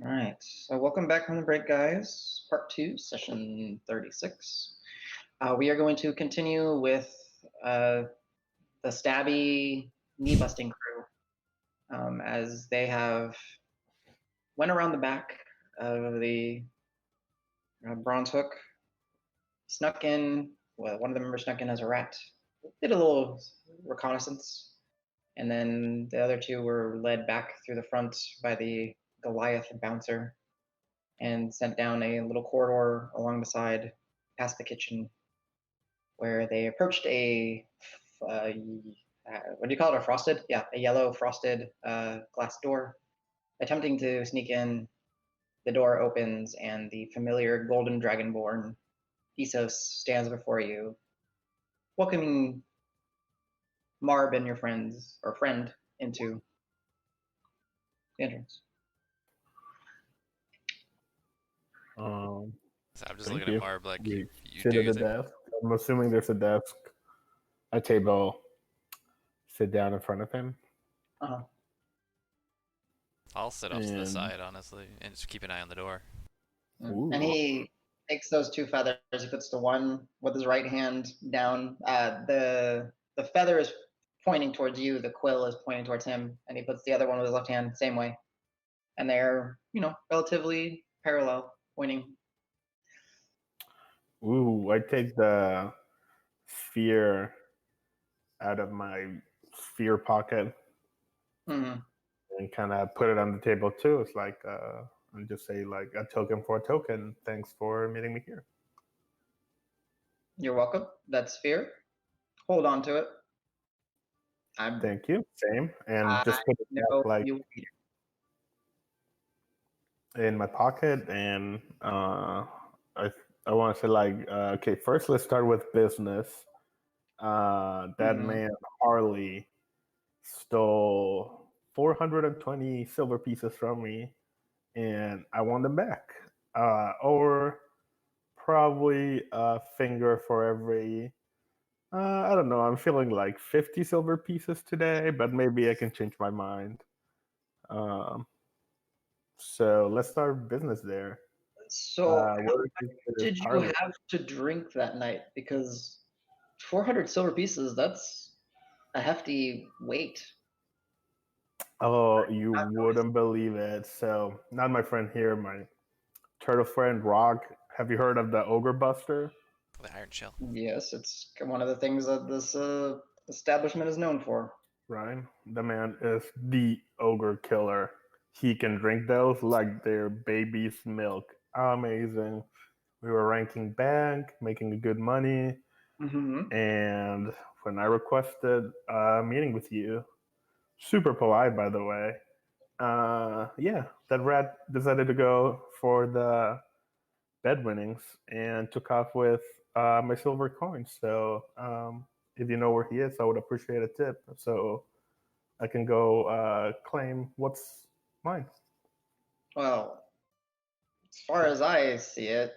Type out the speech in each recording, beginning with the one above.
All right, so welcome back from the break, guys. Part 2, session 36. We are going to continue with the stabby knee-busting crew, as they have went around the back of the Bronze Hook, snuck in. Well, one of the members snuck in as a rat, did a little reconnaissance, and then the other two were led back through the front by the Goliath bouncer and sent down a little corridor along the side past the kitchen, where they approached a what do you call it? A frosted? Yeah, a yellow frosted glass door. Attempting to sneak in, the door opens and the familiar golden dragonborn Isos stands before you, welcoming Marb and your friend into the entrance. So I'm just Thank looking you. at Marb like, We you sit do at your the thing. desk. I'm assuming there's a desk, a table. Sit down in front of him. Uh-huh. I'll sit off to the And- side, honestly, and just keep an eye on the door. Ooh. And he takes those two feathers. He puts the one with his right hand down. The feather is pointing towards you. The quill is pointing towards him, and he puts the other one with his left hand, same way. And they're, relatively parallel, pointing. Ooh, I take the sphere out of my sphere pocket Mm-hmm. and kind of put it on the table too. It's like, and just say like a token for a token. Thanks for meeting me here. You're welcome. That sphere. Hold on to it. Thank you. Same. And just put it back, like in my pocket. And I want to say like, okay, first let's start with business. That man Harley stole 420 silver pieces from me, and I want them back. Or probably a finger for every. I don't know. I'm feeling like 50 silver pieces today, but maybe I can change my mind. So let's start business there. So, how what did you Harley? have to drink that night? Because 400 silver pieces, that's a hefty weight. Oh, you wouldn't believe it. So, not my friend here, my turtle friend Roque. Have you heard of the Ogre Buster? The Iron Shell. Yes, it's one of the things that this establishment is known for. Right? The man is the ogre killer. He can drink those like they're baby's milk. Amazing. We were ranking bank, making good money, Mm-hmm. and when I requested a meeting with you, super polite, by the way. Yeah, that rat decided to go for the bed winnings and took off with my silver coins. So if you know where he is, I would appreciate a tip. So I can go claim what's mine. Well, as far as I see it,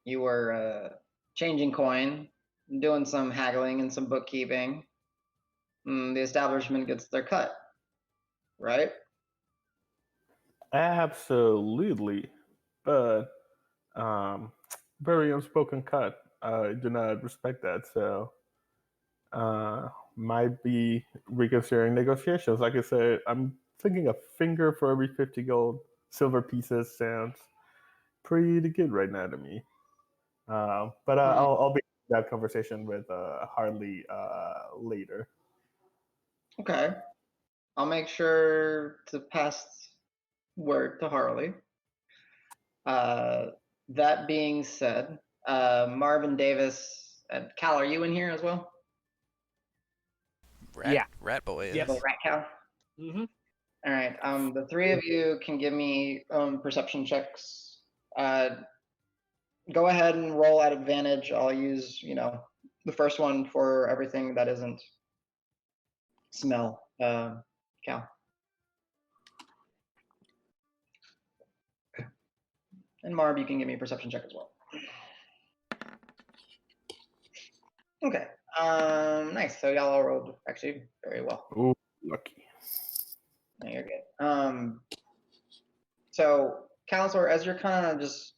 you were changing coin, doing some haggling and some bookkeeping. The establishment gets their cut, right? Absolutely. But very unspoken cut. I do not respect that. So might be reconsidering negotiations. Like I said, I'm thinking a finger for every 50 gold silver pieces sounds pretty good right now to me. But I'll be in that conversation with Harley later. Okay. I'll make sure to pass word to Harley. That being said, Marvin Davis and Cal, are you in here as well? Rat boy. Yes. Little rat Cal? Mm-hmm. All right. The three of you can give me perception checks. Go ahead and roll at advantage. I'll use, the first one for everything that isn't smell. Cal. And Marb, you can give me a perception check as well. Okay. Nice. So y'all all rolled actually very well. Ooh, lucky. No, you're good. So, Calisor, as you're kind of just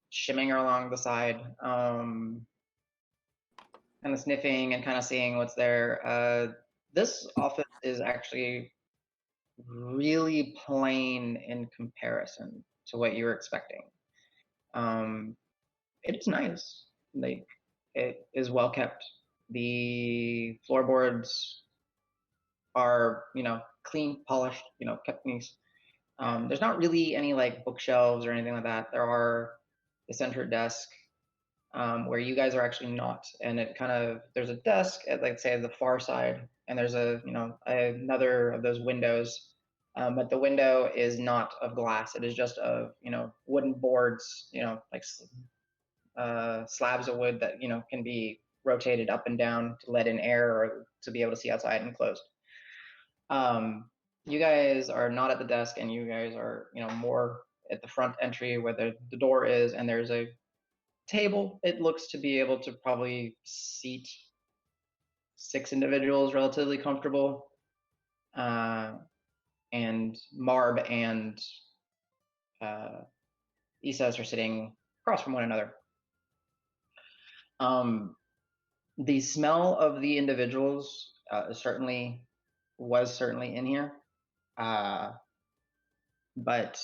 shimming along the side, kind of sniffing and kind of seeing what's there, this office is actually really plain in comparison to what you were expecting. It's nice. Like, it is well kept. The floorboards are, clean, polished, kept nice. There's not really any like bookshelves or anything like that. There are the center desk where you guys are actually not, and it kind of there's a desk at like say the far side, and there's another of those windows, but the window is not of glass. It is just of wooden boards, like slabs of wood that can be rotated up and down to let in air or to be able to see outside and closed. You guys are not at the desk, and you guys are more at the front entry where the door is, and there's a table. It looks to be able to probably seat 6 individuals relatively comfortable. And Marb and Isas are sitting across from one another. The smell of the individuals was certainly in here, but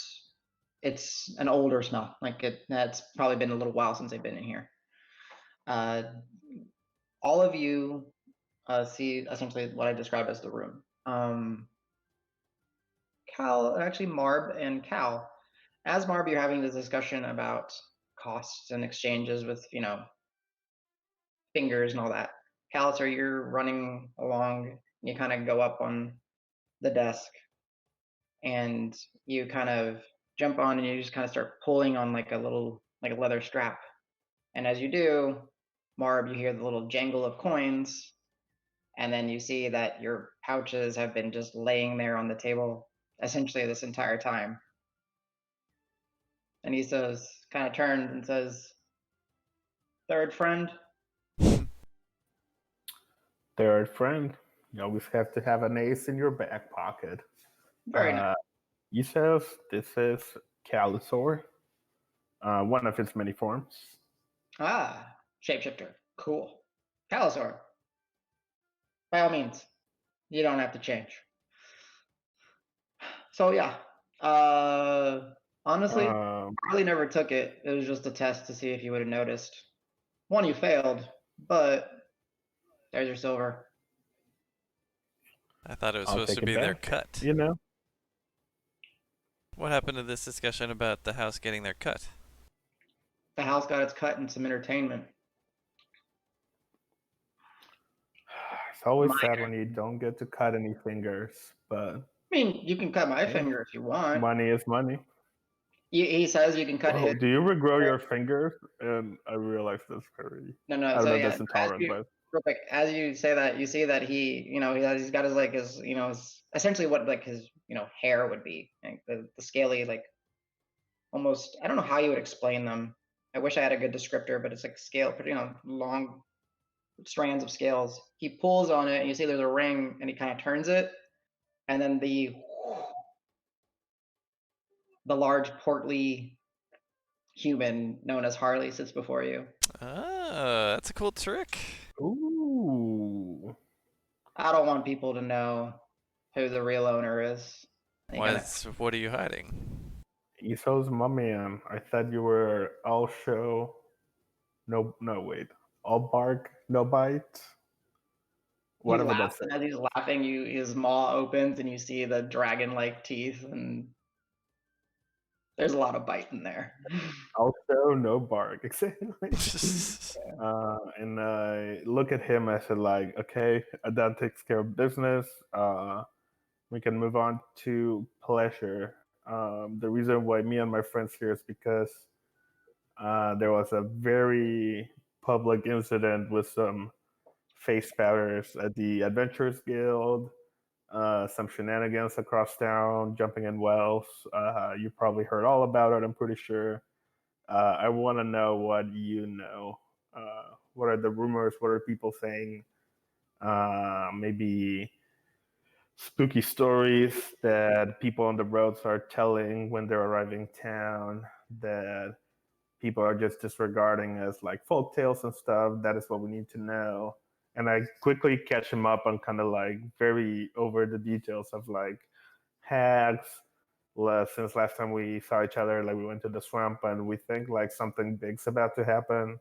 it's an older smell. Like that's probably been a little while since they've been in here. All of you see essentially what I described as the room. Marb and Cal. As Marb, you're having this discussion about costs and exchanges with, fingers and all that. Calisor, you're running along. You kind of go up on the desk, and you kind of jump on, and you just kind of start pulling on like a leather strap. And as you do, Marb, you hear the little jangle of coins, and then you see that your pouches have been just laying there on the table essentially this entire time. And he says, kind of turns and says, "Third friend." Third friend. You always have to have an ace in your back pocket. Very nice. He says this is Calisor, one of its many forms. Ah, shapeshifter. Cool. Calisor. By all means, you don't have to change. So yeah, honestly, I really never took it. It was just a test to see if you would have noticed. One, you failed, but there's your silver. I thought it was supposed to be their cut. You know? What happened to this discussion about the house getting their cut? The house got its cut in some entertainment. It's always sad when you don't get to cut any fingers, but... I mean, you can cut my finger if you want. Money is money. He says you can cut his. Do you regrow your fingers? And I realized this already. No. I don't So know yeah, that's intolerant, but real quick, as you say that, you see that he's got his his essentially what like his hair would be, like the scaly almost. I don't know how you would explain them. I wish I had a good descriptor, but it's like scale, long strands of scales. He pulls on it, and you see there's a ring, and he kind of turns it, and then the large portly human known as Harley sits before you. Ah, that's a cool trick. ooh. I don't want people to know who the real owner is. What are you hiding? Iso's mummy, I thought you were all show, no wait, all bark, no bite. Whatever that's. As he's laughing, his maw opens and you see the dragon-like teeth, and there's a lot of bite in there. Also, no bark, exactly. And I look at him. I said, like, okay, that takes care of business. We can move on to pleasure. The reason why me and my friends here is because there was a very public incident with some face powders at the Adventurers Guild. Some shenanigans across town, jumping in wells. You probably heard all about it, I'm pretty sure. I want to know what you know. What are the rumors? What are people saying? Maybe spooky stories that people on the roads are telling when they're arriving town that people are just disregarding as like folk tales and stuff. That is what we need to know. And I quickly catch him up on kind of like very over the details of like hags. Since last time we saw each other, like we went to the swamp and we think like something big's about to happen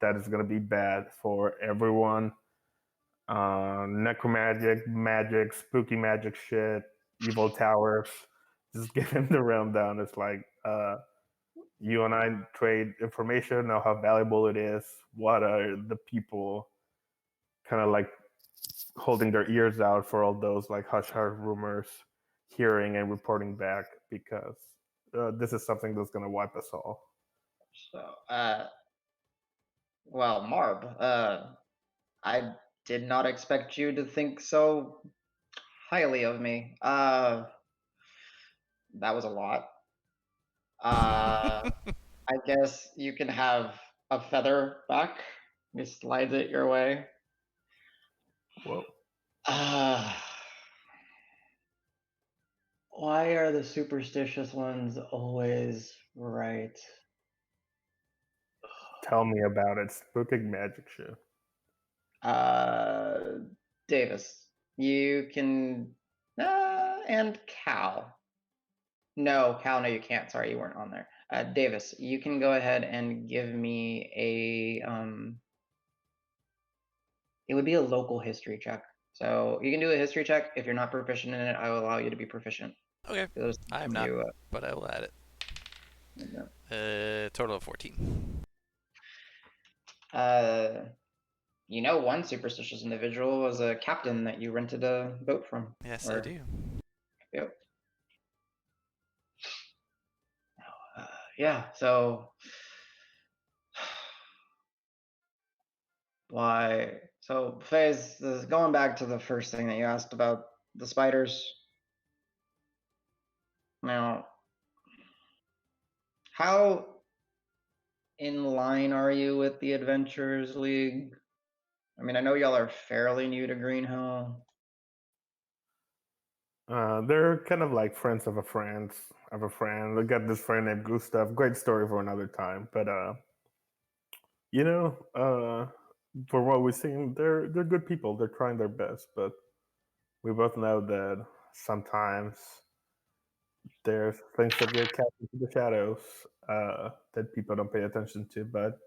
that is going to be bad for everyone. Necromagic, magic, spooky magic shit, evil towers. Just give him the rundown. It's like, you and I trade information, know how valuable it is. What are the people kind of like holding their ears out for all those like hush hush rumors, hearing and reporting back, because this is something that's going to wipe us all. So, well, Marb, I did not expect you to think so highly of me. That was a lot. I guess you can have a feather back. He slides it your way. Whoa. Why are the superstitious ones always right? Tell me about it. Spooking magic shit. Davis, you can, and Cal. No, Cal, no, you can't. Sorry, you weren't on there. Davis, you can go ahead and give me it would be a local history check. So you can do a history check. If you're not proficient in it, I will allow you to be proficient. Okay. I am not, but I will add it. Yeah. Total of 14. You know, one superstitious individual was a captain that you rented a boat from. Yes, I do. Yep. Yeah, so why? So, Faze, going back to the first thing that you asked about the spiders. Now, how in line are you with the Adventurers League? I mean, I know y'all are fairly new to Green Hill. They're kind of like friends of a friend. Of a friend. I got this friend named Gustav. Great story for another time. But you know, for what we've seen, they're good people. They're trying their best, but we both know that sometimes there's things that get cast into the shadows that people don't pay attention to. But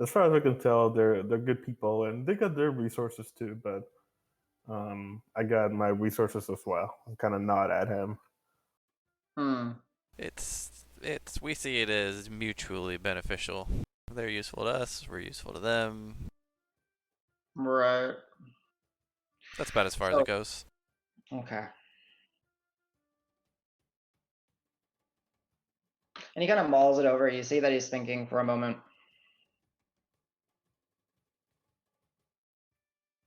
as far as I can tell, they're good people and they got their resources too. But I got my resources as well. I'm kind of nod at him. It's we see it as mutually beneficial. They're useful to us, we're useful to them. Right. That's about as far as it goes. Okay. And he kind of mulls it over. You see that he's thinking for a moment.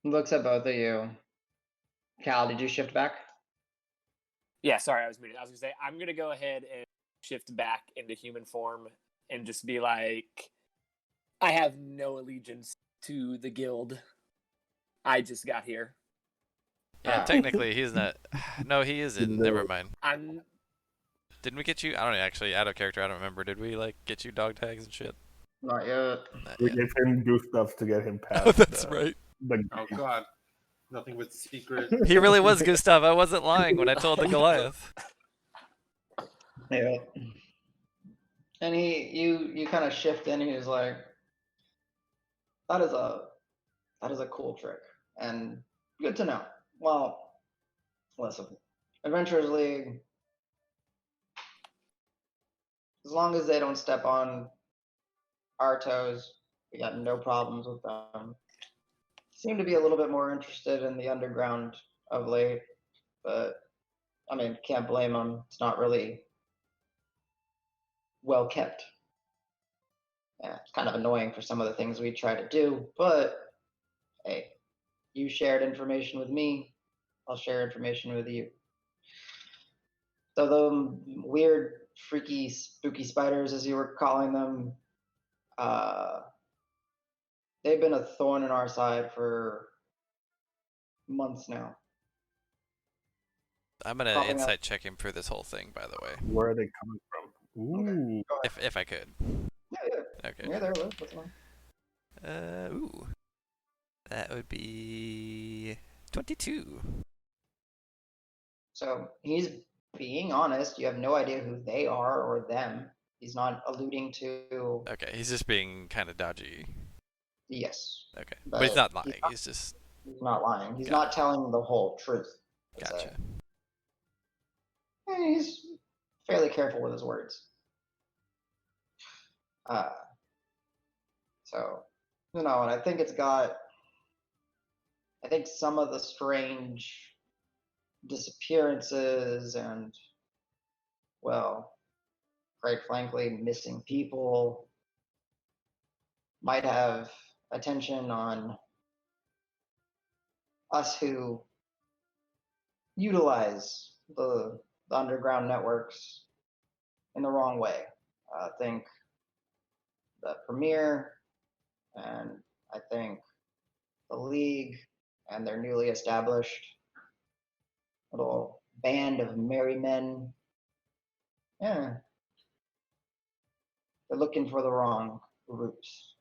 Looks at both of you. Cal, did you shift back? Yeah, sorry, I was muted. I was going to say, I'm going to go ahead and shift back into human form and just be like, I have no allegiance to the guild. I just got here. Yeah, technically he's not. No, he is in. Never mind. Didn't we get you? I don't actually, out of character, I don't remember. Did we like get you dog tags and shit? Not yet. We gave him Gustav to get him past. Oh, that's right. Oh god. Nothing but secret. He really was Gustav. I wasn't lying when I told the Goliath. Yeah. And you kind of shift in, and he's like, that is a cool trick. And good to know. Well, listen. Adventurers League, as long as they don't step on our toes, we got no problems with them. Seem to be a little bit more interested in the underground of late, but I mean, can't blame them. It's not really well kept. Yeah, it's kind of annoying for some of the things we try to do, but hey, you shared information with me, I'll share information with you. So the weird, freaky, spooky spiders, as you were calling them, they've been a thorn in our side for months now. I'm gonna Popping up. insight check him for this whole thing, by the way, Where are they coming from? Ooh. Go ahead. if I could. Yeah. Okay. You're there, Liz. What's on? Ooh, that would be 22. So he's being honest. You have no idea who they are or them. He's not alluding to. Okay, he's just being kind of dodgy. Yes. Okay, but he's not lying. He's just. He's not lying. He's Got not telling the whole truth. per se. Gotcha. He's fairly careful with his words. So, and I think I think some of the strange disappearances and, well, quite frankly, missing people might have attention on us who utilize the underground networks in the wrong way. I think the Premier and I think the League and their newly established little band of merry men, they're looking for the wrong routes.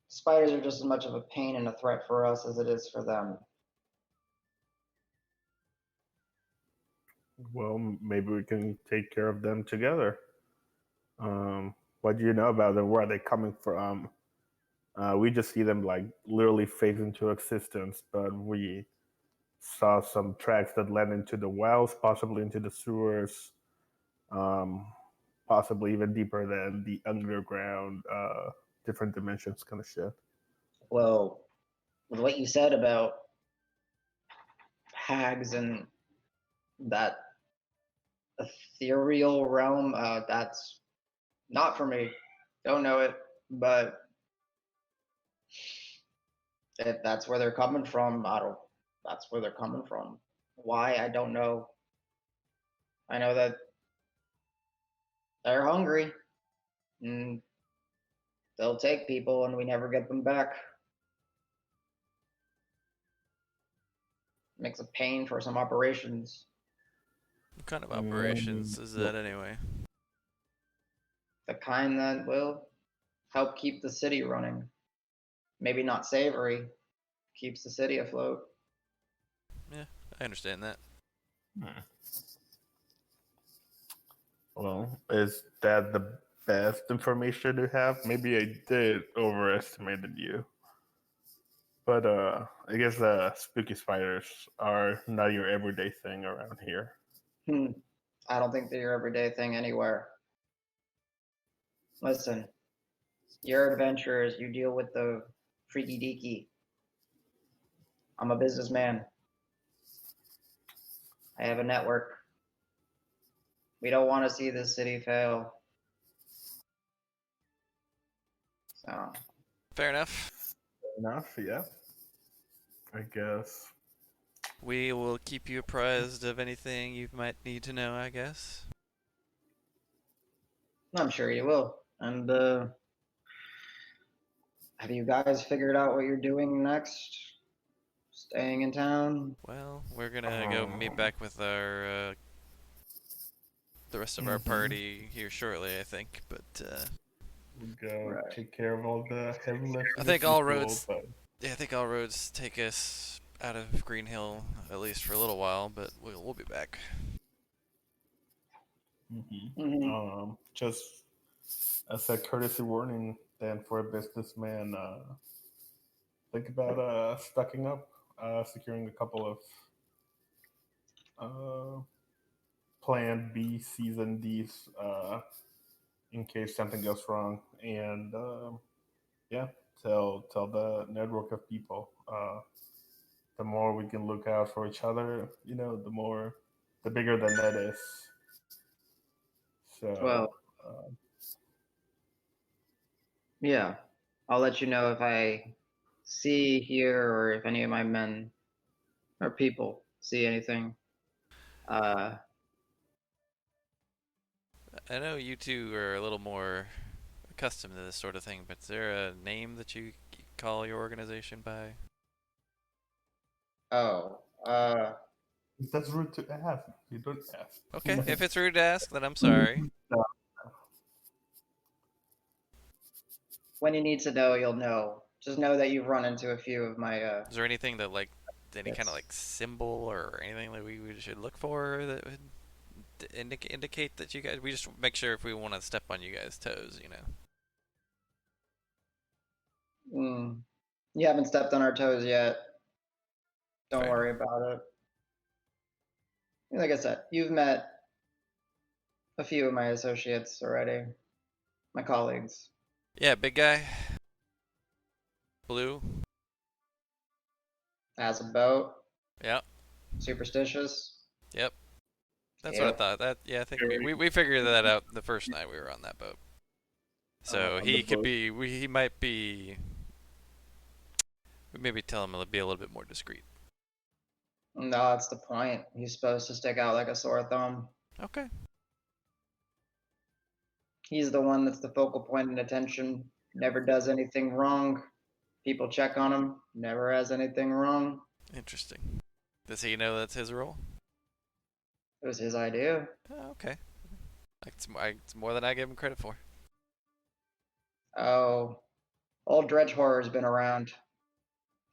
Spiders are just as much of a pain and a threat for us as it is for them. Well, maybe we can take care of them together. What do you know about them? Where are they coming from? We just see them like literally phase into existence, but we saw some tracks that led into the wells, possibly into the sewers, possibly even deeper than the underground, different dimensions kind of shit. Well, with what you said about hags and that ethereal realm, that's not for me. Don't know it, but if that's where they're coming from, that's where they're coming from. Why, I don't know. I know that they're hungry and they'll take people and we never get them back. Makes a pain for some operations. What kind of operations is that anyway? The kind that will help keep the city running. Maybe not savory, keeps the city afloat. Yeah, I understand that. Well, is that the best information you have? Maybe I did overestimate you. But I guess spooky spiders are not your everyday thing around here. I don't think they're your everyday thing anywhere. Listen, you're adventurers, you deal with the freaky deaky. I'm a businessman. I have a network. We don't want to see this city fail. So. Fair enough. Fair enough, yeah. I guess. We will keep you apprised of anything you might need to know, I guess. I'm sure you will. And have you guys figured out what you're doing next? Staying in town? Well, we're gonna go meet back with our the rest of our party here shortly, I think. But we'll go take care of all the heavy lifting. I think all roads. Yeah, I think all roads take us out of Green Hill, at least for a little while. But we'll be back. Just as a courtesy warning, then for a businessman, think about stocking up, securing a couple of Plan B, C's, and D's in case something goes wrong, and tell the network of people. The more we can look out for each other, the bigger the net is. So, well, yeah, I'll let you know if I see, hear, or if any of my men or people see anything. I know you two are a little more accustomed to this sort of thing, but is there a name that you call your organization by? Oh, That's rude to ask. You don't ask. Okay, if it's rude to ask, then I'm sorry. When you need to know, you'll know. Just know that you've run into a few of my. Is there anything that like, any kind of like symbol or anything that we should look for that would indicate that you guys? We just make sure if we want to step on you guys' toes, you know. You haven't stepped on our toes yet. Don't Fair. worry about it. Like I said, you've met a few of my associates already, my colleagues. Yeah, big guy. Blue. Has a boat. Yep. Superstitious. Yep. That's what I thought. I think we figured that out the first night we were on that boat. So he could be. He might be. We maybe tell him to be a little bit more discreet. No, that's the point. He's supposed to stick out like a sore thumb. Okay. He's the one that's the focal point and attention. Never does anything wrong. People check on him. Never has anything wrong. Interesting. Does he know that's his role? It was his idea. Oh, okay. It's more than I give him credit for. Oh, old Dredge Horror's been around.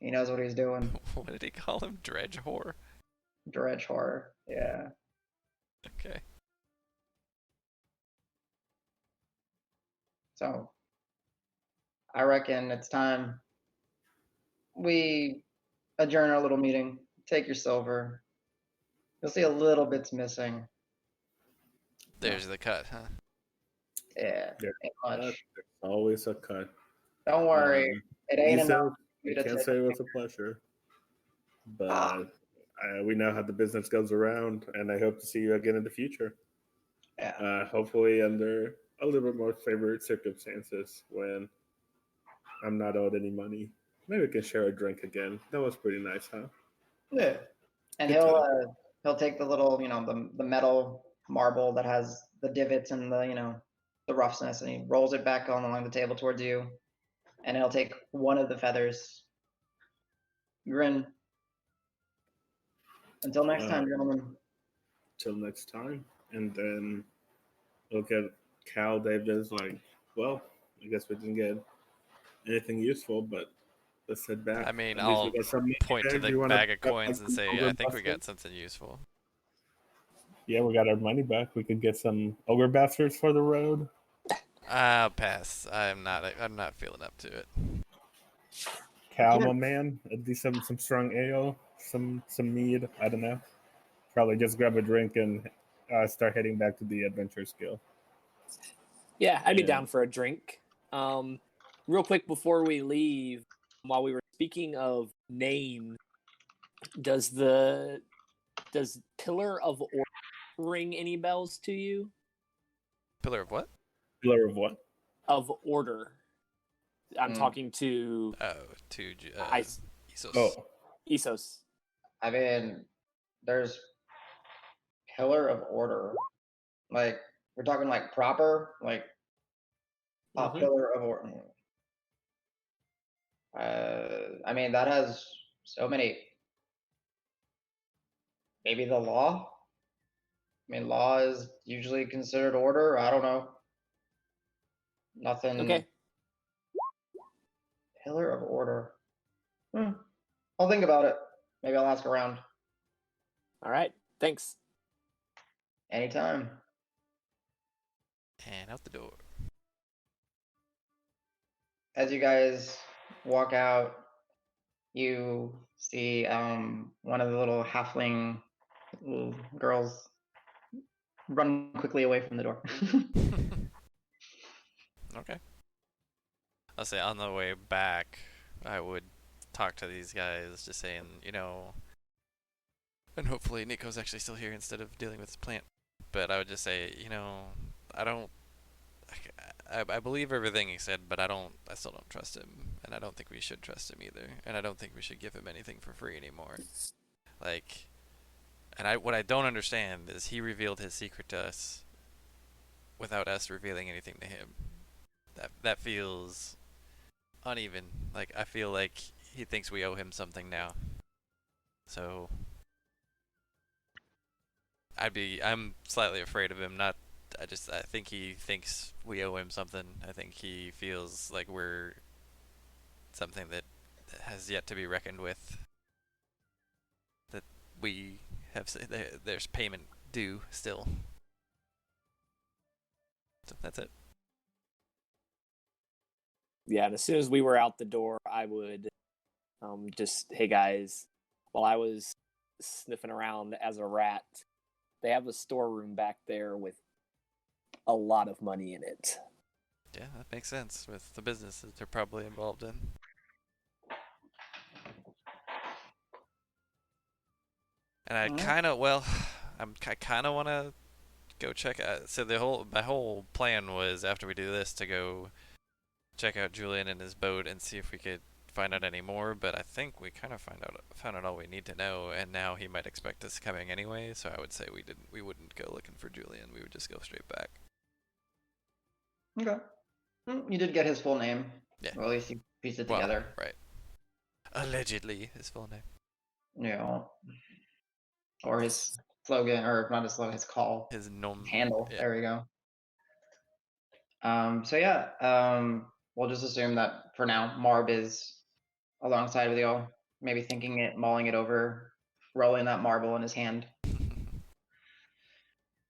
He knows what he's doing. What did he call him? Dredge Whore? Dredge Horror, yeah. Okay. So, I reckon it's time we adjourn our little meeting. Take your silver. You'll see a little bit's missing. There's the cut, huh? Yeah, ain't much. There's always a cut. Don't worry, it ain't enough. You can't say it was a pleasure, but we know how the business goes around, and I hope to see you again in the future. Yeah. Hopefully under a little bit more favorite circumstances when I'm not owed any money. Maybe we can share a drink again. That was pretty nice, huh? Yeah. And Good he'll take the little, the metal marble that has the divots and the, the roughness, and he rolls it back along the table towards you. And he'll take one of the feathers. Grin. Until next time, gentlemen. Till next time. And then look at Cal. David's like, well, I guess we didn't get anything useful, but let's head back. I mean, At least I'll we got some meat point to there. Do you the wanna bag of coins and say, ogre I think we bastards? got something useful. Yeah, we got our money back. We could get some ogre bastards for the road. I'll pass. I'm not feeling up to it. Cal, my man, at least some strong ale, some mead. I don't know. Probably just grab a drink and start heading back to the adventure skill. Yeah, I'd be Yeah. down for a drink. Real quick before we leave, while we were speaking of name, does Pillar of Order ring any bells to you? Pillar of what? Pillar of what? Of Order. I'm talking to Oh, to Isos. Oh, Isos. I mean, there's Pillar of Order. Like, we're talking like proper, like a Pillar of Order. I mean, that has so many. Maybe the law? I mean, law is usually considered order. I don't know. Nothing. Okay. Pillar of Order. I'll think about it. Maybe I'll ask around. All right. Thanks. Anytime. And out the door. As you guys walk out, you see one of the little halfling little girls run quickly away from the door. Okay. I'll say on the way back, I would talk to these guys, just saying, and hopefully Nico's actually still here instead of dealing with his plant. But I would just say, I believe everything he said, but I still don't trust him, and I don't think we should trust him either, and I don't think we should give him anything for free anymore. What I don't understand is he revealed his secret to us without us revealing anything to him. That feels uneven. I feel like he thinks we owe him something now. So I'm slightly afraid of him. I think he thinks we owe him something. I think he feels like we're something that has yet to be reckoned with. That we have, there's payment due still. So that's it. Yeah, and as soon as we were out the door, I would just, hey guys, while I was sniffing around as a rat, they have a storeroom back there with a lot of money in it. Yeah, that makes sense with the businesses they're probably involved in. And I kind of, I kind of want to go check out. So my whole plan was after we do this to go check out Julian and his boat and see if we could find out any more. But I think we kind of found out all we need to know. And now he might expect us coming anyway. So I would say we wouldn't go looking for Julian. We would just go straight back. Okay. You did get his full name. Yeah. Well, at least you pieced it together. Right. Allegedly, his full name. Yeah. Or his slogan, or not his slogan, his call. His handle. Yeah. There we go. We'll just assume that for now, Marb is alongside with you, maybe thinking it, mulling it over, rolling that marble in his hand.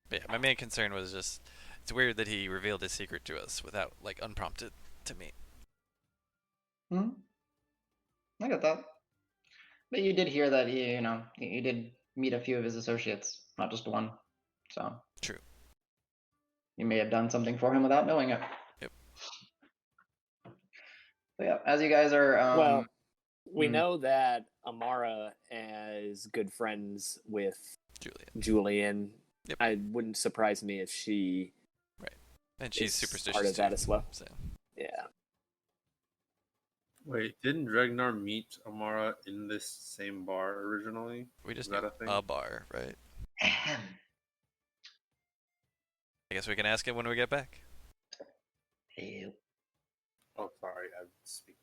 But yeah, my main concern was just, it's weird that he revealed his secret to us without, like, unprompted to me. I get that. But you did hear that you did meet a few of his associates, not just one. So True. You may have done something for him without knowing it. Yep. But yeah, as you guys are well, we know that Amara is good friends with Julian. Yep. It wouldn't surprise me if she and she's superstitious part of that too, as well. So. Yeah. Wait, didn't Dregnar meet Amara in this same bar originally? We just knew a bar, right? I guess we can ask him when we get back. Oh, sorry, I'm speaking.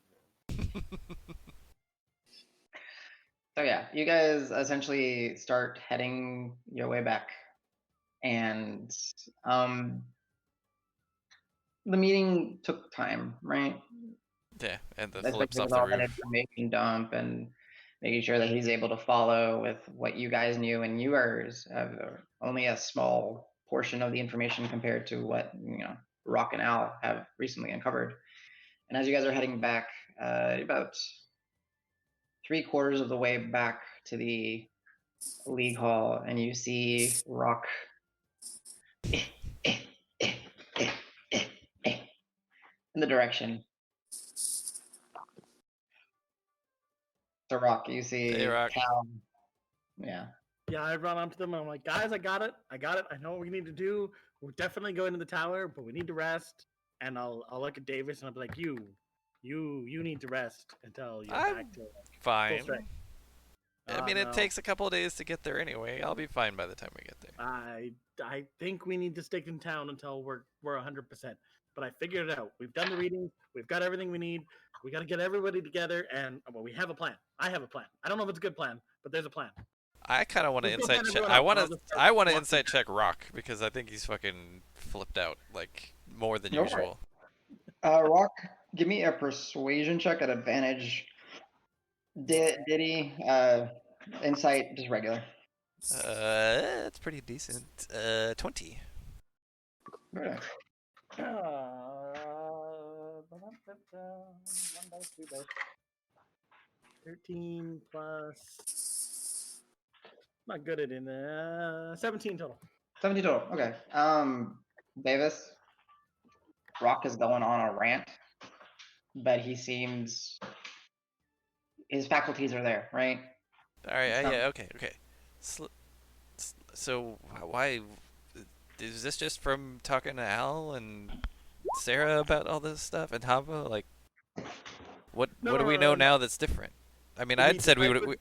So yeah, you guys essentially start heading your way back, and the meeting took time, right? Yeah, and the Especially flips off with the all that roof. information dump and making sure that he's able to follow with what you guys knew, and yours have only a small portion of the information compared to what Roque and Al have recently uncovered. And as you guys are heading back, about 3/4 of the way back to the League Hall, and you see Roque in the direction. So Roque, you see Cal. Yeah. Yeah, I run up to them and I'm like, guys, I got it. I know what we need to do. We're definitely going to the tower, but we need to rest. And I'll look at Davis and I'll be like, you need to rest until you're back to fine. full strength. I mean, it takes a couple of days to get there anyway. I'll be fine by the time we get there. I think we need to stick in town until we're 100%. But I figured it out. We've done the reading. We've got everything we need. We got to get everybody together, and we have a plan. I have a plan. I don't know if it's a good plan, but there's a plan. I kind of want to insight check. I want to insight check Roque because I think he's fucking flipped out like more than usual. Roque, give me a persuasion check at advantage. Did he insight just regular? It's pretty decent. 20. Okay. 13 plus. Not good at it. 17 total. 17 total. Okay. Davis. Roque is going on a rant, but he seems his faculties are there, right? All right. Yeah. Okay. So why is this just from talking to Al and Sarah about all this stuff and Hava? Like, what do we know now that's different? I mean, I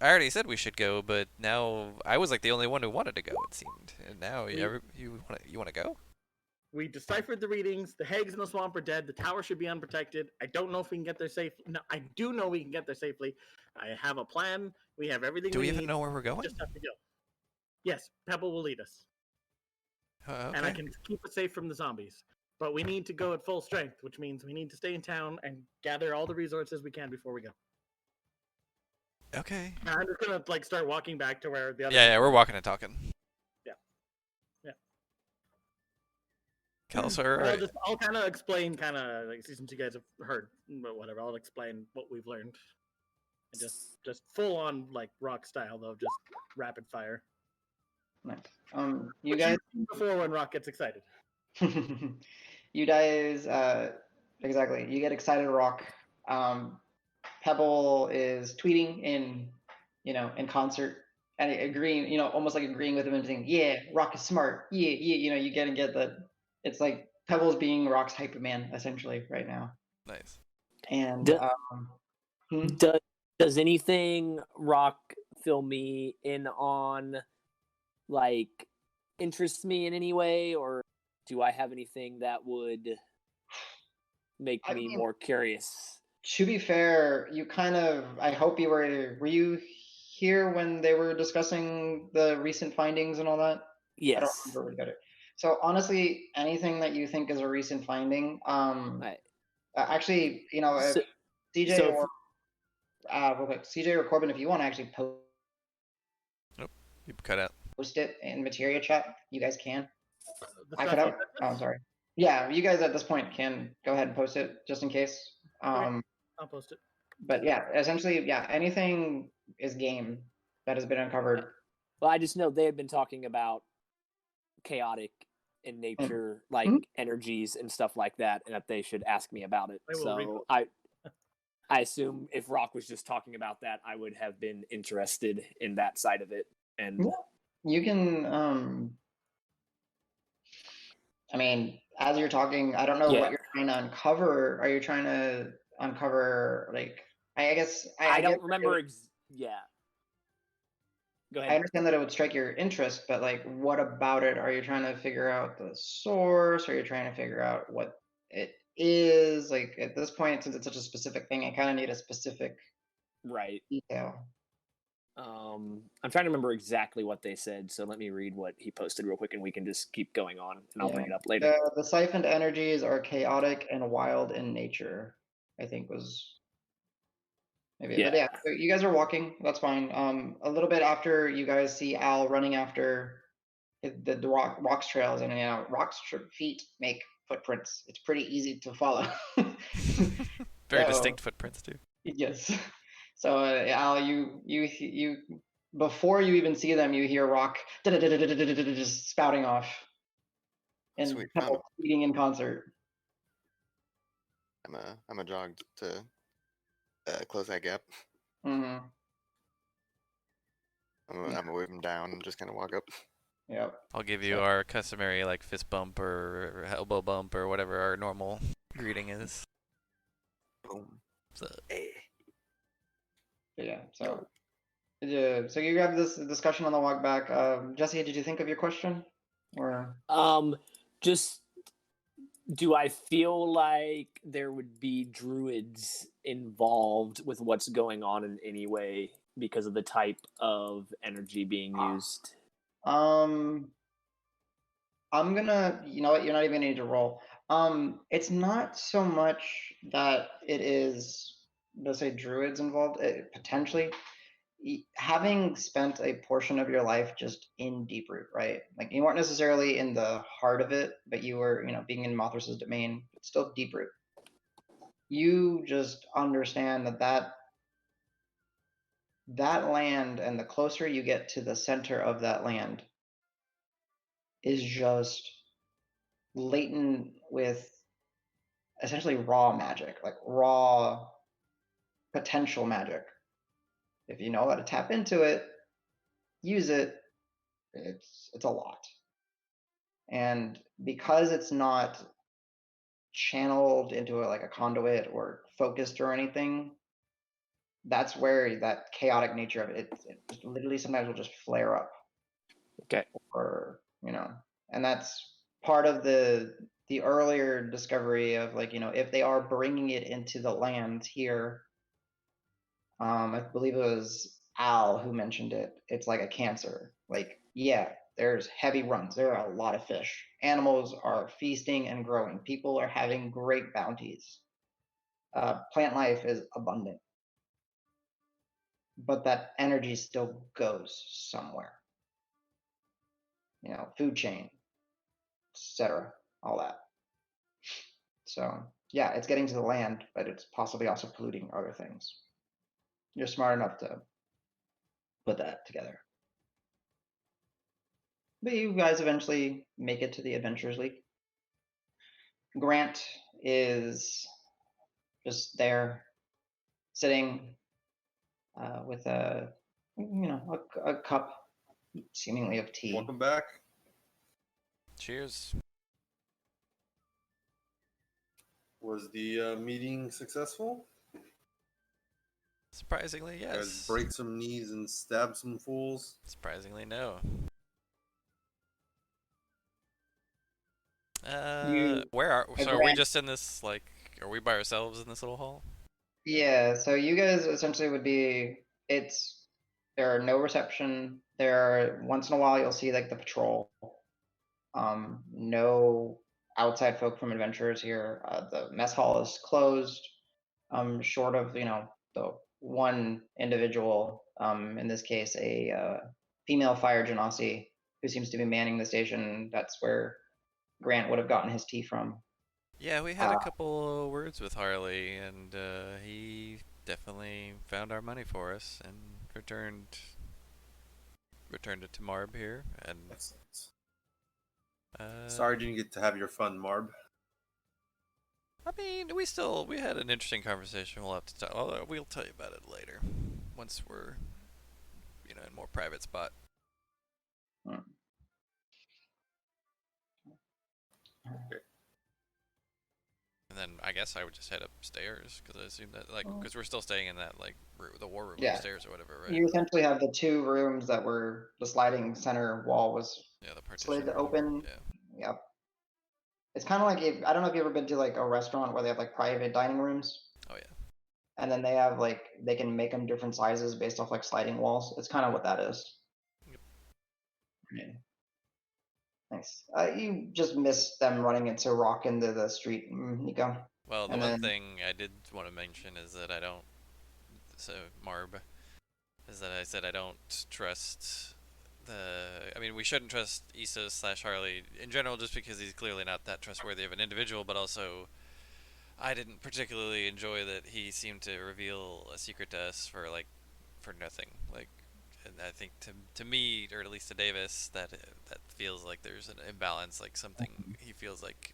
already said we should go, but now I was like the only one who wanted to go. It seemed, and now you want to go? We deciphered the readings. The hags in the swamp are dead. The tower should be unprotected. I don't know if we can get there safely. No, I do know we can get there safely. I have a plan. We have everything. Do we even know where we're going? Just have to go. Yes, Pebble will lead us. and I Okay. can keep it safe from the zombies. But we need to go at full strength, which means we need to stay in town and gather all the resources we can before we go. Okay. Now, I'm just gonna like start walking back to where the other. Yeah, we're walking and talking. Yeah. Calisor, I'll kind of explain, like since you guys have heard, but whatever. I'll explain what we've learned. And just full on like Rock style though, just rapid fire. Nice. You Which guys. you've seen before when Rock gets excited. You guys, exactly. You get excited, Rock. Pebble is tweeting in concert and agreeing, almost like agreeing with him and saying, "Yeah, Rock is smart. Yeah, yeah." You get that. It's like Pebble's being Rock's hype man essentially right now. nice. And Does anything Rock fill me in on, like, interests me in any way, or do I have anything that would make me more curious? To be fair, you I hope you were you here when they were discussing the recent findings and all that? Yes. I don't remember where we got it. So honestly, anything that you think is a recent finding, actually, if CJ or real quick, CJ or Corbin, if you want to actually You cut out. post it in Materia chat, you guys can. The I stuff cut out. you- Oh, I'm sorry. Yeah, you guys at this point can go ahead and post it just in case. I'll post it. But yeah, essentially, yeah, anything is game that has been uncovered. Well, I just know they had been talking about chaotic in nature, like energies and stuff like that, and that they should ask me about it. So I assume if Rock was just talking about that, I would have been interested in that side of it. And you can, I mean, as you're talking, I don't know what you're trying to uncover. Are you trying to uncover, like, I guess I don't remember. Go ahead. I understand that it would strike your interest, but like, what about it? Are you trying to figure out the source? Are you trying to figure out what it is? Like at this point, since it's such a specific thing, I kind of need a specific detail. I'm trying to remember exactly what they said, so let me read what he posted real quick, and we can just keep going on, and I'll bring it up later. The siphoned energies are chaotic and wild in nature, I think was maybe. But yeah, so you guys are walking. That's fine. A little bit after you guys see Al running after the Rock's trails, and Rock's feet make footprints. It's pretty easy to follow. Very distinct footprints too. Yes. So Al, you before you even see them, you hear Rock just spouting off and eating in concert. I'm a jog to close that gap. Mm-hmm. I'm gonna wave him down and just kind of walk up. Yep. I'll give you our customary like fist bump or elbow bump or whatever our normal greeting is. Boom. So, yeah. So you have this discussion on the walk back. Jesse, did you think of your question? Or just do I feel like there would be druids involved with what's going on in any way because of the type of energy being used? I'm gonna, you know what, you're not even gonna need to roll. It's not so much that it is, let's say, druids involved, potentially. Having spent a portion of your life just in Deeproot, right? Like you weren't necessarily in the heart of it, but you were, being in Mothras' domain, but still Deeproot. You just understand that land, and the closer you get to the center of that land, is just latent with essentially raw magic, like raw potential magic. If you know how to tap into it, use it, it's a lot. And because it's not channeled into like a conduit or focused or anything, that's where that chaotic nature of it just literally sometimes will just flare up. Okay. Or, and that's part of the earlier discovery of like, if they are bringing it into the land here, I believe it was Al who mentioned it. It's like a cancer. Like, yeah, there's heavy runs. There are a lot of fish. Animals are feasting and growing. People are having great bounties. Plant life is abundant. But that energy still goes somewhere. Food chain, etc., all that. So yeah, it's getting to the land, but it's possibly also polluting other things. You're smart enough to put that together. But you guys eventually make it to the Adventurers League. Grant is just there, sitting with a cup, seemingly of tea. Welcome back. Cheers. Was the meeting successful? Surprisingly, You guys yes. break some knees and stab some fools? Surprisingly, no. So are we just in this, like, are we by ourselves in this little hall? Yeah, so you guys essentially would be, there are no reception. Once in a while you'll see like the patrol. No outside folk from adventurers here. The mess hall is closed. Short of, the one individual, in this case, a female fire genasi who seems to be manning the station. That's where Grant would have gotten his tea from. Yeah, we had a couple words with Harley, and he definitely found our money for us and returned it to Marb here. And Excellent. Sorry you didn't get to have your fun, Marb. I mean, we had an interesting conversation. We'll have to talk. We'll tell you about it later, once we're, in a more private spot. Okay. And then I guess I would just head upstairs, because I assume that, because we're still staying in that, the war room upstairs or whatever, right? You essentially have the two rooms that were, the sliding center wall was the slid partition. open. Yeah. Yep. It's kind of like, I don't know if you've ever been to like a restaurant where they have like private dining rooms. Oh yeah. And then they have they can make them different sizes based off like sliding walls. It's kind of what that is. Yep. Yeah. Nice. You just missed them running into Roque into the street, Nico. Well, the one thing I did want to mention is that Marb, is that I said I don't trust we shouldn't trust Isos/Harley in general, just because he's clearly not that trustworthy of an individual, but also I didn't particularly enjoy that he seemed to reveal a secret to us for nothing. And I think to me, or at least to Davis, that feels like there's an imbalance, like something he feels like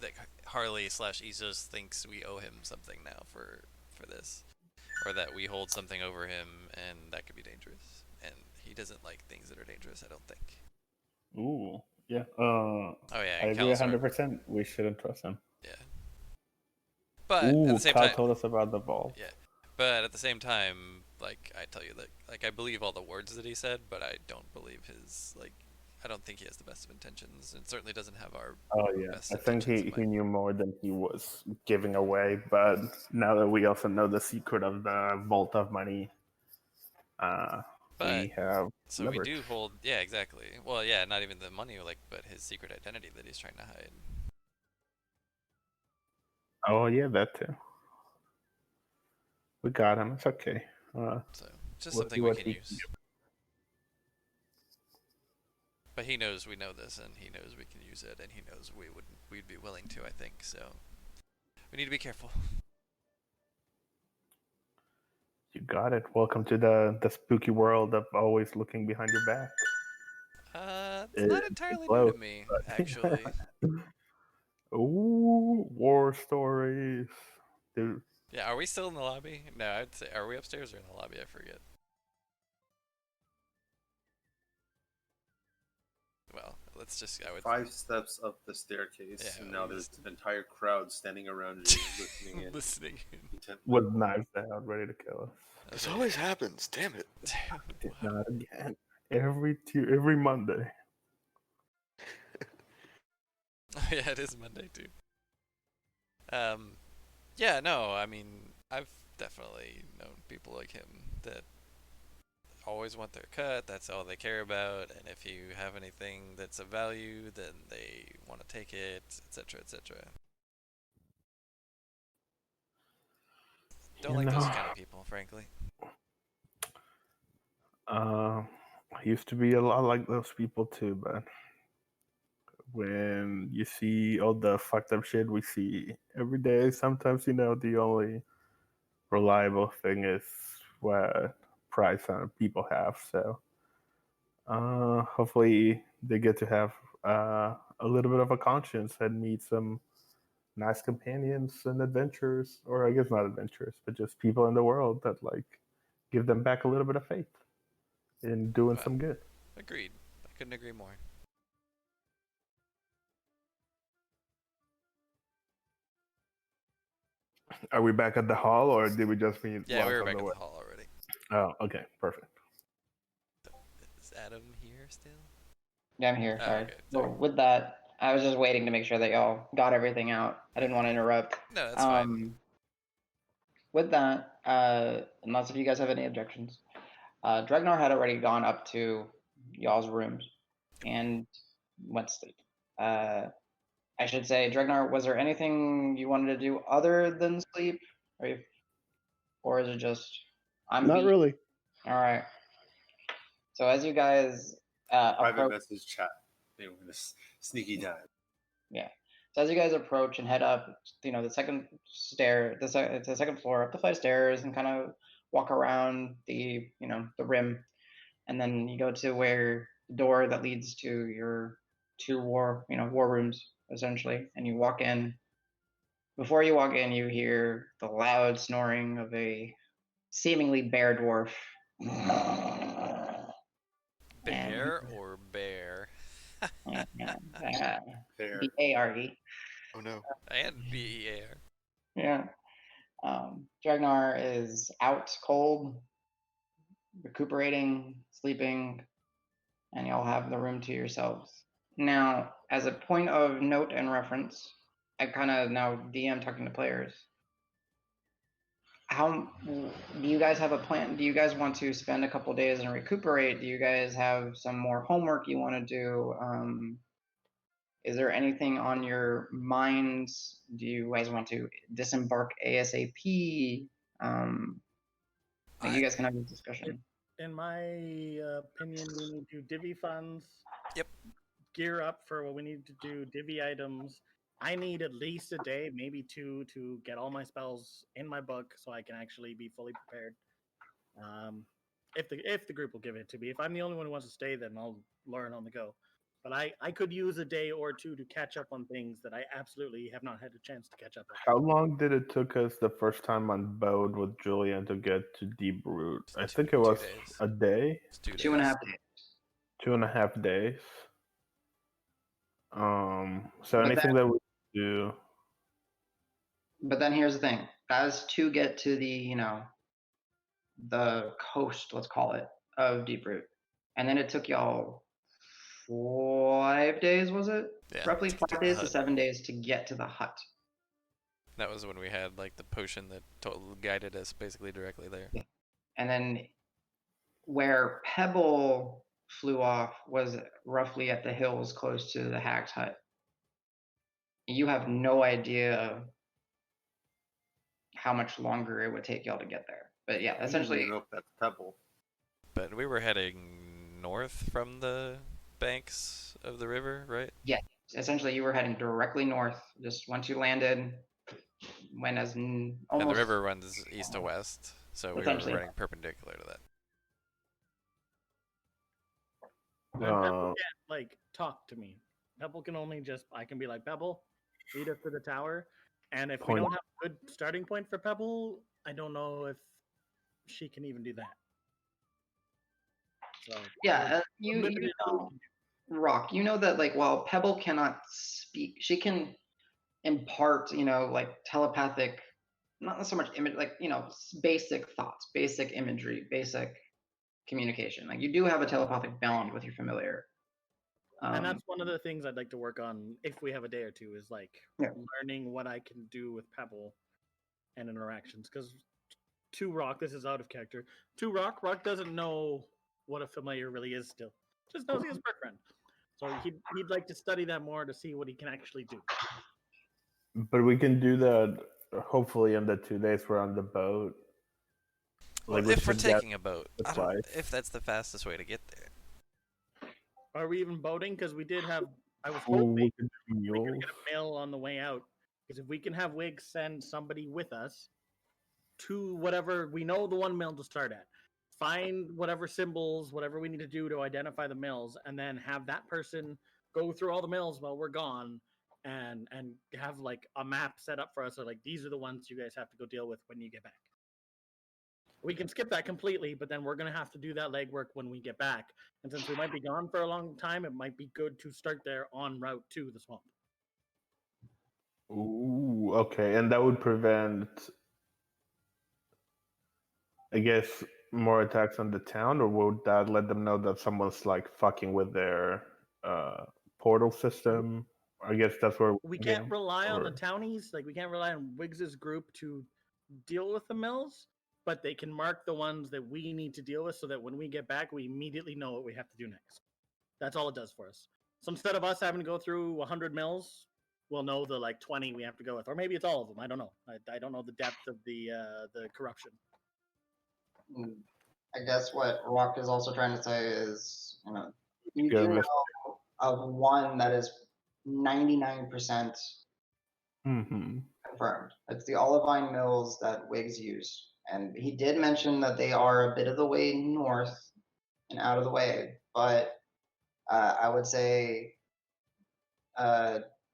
that Harley/Isos thinks we owe him something now for this, or that we hold something over him, and that could be dangerous. And he doesn't like things that are dangerous, I don't think. Ooh, yeah. I agree 100%. We shouldn't trust him. Yeah. But at the same Kyle time, told us about the vault. Yeah. But at the same time, I tell you that, I believe all the words that he said, but I don't believe his, I don't think he has the best of intentions, and certainly doesn't have our best I think intentions he knew more than he was giving away, but now that we also know the secret of the vault of money, we have so leverage. we do hold, yeah, exactly. Well, yeah, not even the money, but his secret identity that he's trying to hide. Oh yeah, that too. We got him. It's okay. So just something we can use. But he knows we know this, and he knows we can use it, and he knows we'd be willing to, I think. So we need to be careful. You got it. Welcome to the spooky world of always looking behind your back. It's not entirely new to me, actually. Ooh, war stories. Dude. Yeah, are we still in the lobby? No, I'd say, are we upstairs or in the lobby? I forget. Well, let's just go with 5 steps up the staircase, and now there's an entire crowd standing around you, listening in. With knives out, ready to kill us. This always happens. Damn it. Not again. Every Monday. Oh yeah, it is Monday too. Yeah, no, I mean, I've definitely known people like him that always want their cut. That's all they care about. And if you have anything that's of value, then they want to take it, etc., etc. Don't like those kind of people, frankly. I used to be a lot like those people too, but when you see all the fucked up shit we see every day, sometimes the only reliable thing is what price people have. So hopefully they get to have a little bit of a conscience and meet some nice companions and adventurers, or I guess not adventurers, but just people in the world that give them back a little bit of faith in doing some good. Agreed. I couldn't agree more. Are we back at the hall, or did we just meet? Yeah, we were back at the hall already. Oh, okay, perfect. Is Adam here still? Yeah, I'm here. Sorry. Okay, well, with that, I was just waiting to make sure that y'all got everything out. I didn't want to interrupt. No, that's fine. With that, unless if you guys have any objections, Dregnar had already gone up to y'all's rooms and went to sleep. I should say, Dregnar, was there anything you wanted to do other than sleep? Or is it just, I'm Not really. All right. So as you guys private message chat. They were gonna sneaky dive. Yeah. So as you guys approach and head up, the second the second floor, up the flight of stairs, and kind of walk around the the rim, and then you go to where the door that leads to your two war rooms essentially, and you walk in. Before you walk in, you hear the loud snoring of a seemingly bear dwarf. Bear or bear? B-A-R-E. Oh no. And B-E-A-R. Yeah. Dregnar is out cold, recuperating, sleeping, and y'all have the room to yourselves. Now, as a point of note and reference, I kind of now DM talking to players. How do you guys have a plan? Do you guys want to spend a couple days and recuperate? Do you guys have some more homework you want to do? Is there anything on your minds? Do you guys want to disembark ASAP? You guys can have this discussion. In my opinion, we need to divvy funds. Yep. Gear up for what we need to do. Divvy items. I need at least a day, maybe two, to get all my spells in my book so I can actually be fully prepared. If the group will give it to me. If I'm the only one who wants to stay, then I'll learn on the go. But I could use a day or two to catch up on things that I absolutely have not had a chance to catch up on. How long did it took us the first time on boat with Julian to get to Deep Root? I think it was a day. 2.5 days. 2.5 days. So anything that we do. But then here's the thing: as to get to the the coast, let's call it, of Deep Root, and then it took y'all 5 days, was it? Yeah, roughly 5 days to 7 days to get to the hut. That was when we had the potion that guided us basically directly there. Yeah. And then where Pebble flew off was roughly at the hills close to the Hag's hut. You have no idea how much longer it would take y'all to get there. But yeah, essentially. That's Pebble. But we were heading north from the banks of the river, right? Yeah, essentially you were heading directly north. Just once you landed, went as almost. And the river runs east to west, so we were running perpendicular to that. Pebble can't talk to me. Pebble can only I can be like, Pebble, lead us to the tower. And if we don't have a good starting point for Pebble, I don't know if she can even do that. So yeah, you know, Roque, you know that while Pebble cannot speak, she can impart, telepathic, not so much image, basic thoughts, basic imagery, basic communication. You do have a telepathic bond with your familiar. And that's one of the things I'd like to work on if we have a day or two is learning what I can do with Pebble and interactions. Because to Roque, this is out of character. To Roque doesn't know what a familiar really is still. Just knows he has a friend. So he'd like to study that more to see what he can actually do. But we can do that hopefully in the 2 days we're on the boat. Well, if we're taking a boat, I don't know if that's the fastest way to get there. Are we even boating? Because we did have. I was hoping we could get a mail on the way out. Because if we can have Wiggs send somebody with us to whatever we know the one mill to start at, find whatever symbols, whatever we need to do to identify the mills, and then have that person go through all the mills while we're gone, and have like a map set up for us. So like these are the ones you guys have to go deal with when you get back. We can skip that completely, but then we're going to have to do that legwork when we get back. And since we might be gone for a long time, it might be good to start there en route to the swamp. Ooh, okay. And that would prevent, I guess, more attacks on the town, or would that let them know that someone's like fucking with their portal system? I guess that's where we can't rely on the townies. Like we can't rely on Wiggs's group to deal with the mills. But they can mark the ones that we need to deal with so that when we get back, we immediately know what we have to do next. That's all it does for us. So instead of us having to go through 100 mills, we'll know the like 20 we have to go with. Or maybe it's all of them. I don't know. I don't know the depth of the corruption. I guess what Roque is also trying to say is, you do know of one that is 99% confirmed. It's the Olivine Mills that Wiggs use. And he did mention that they are a bit of the way north and out of the way. But I would say,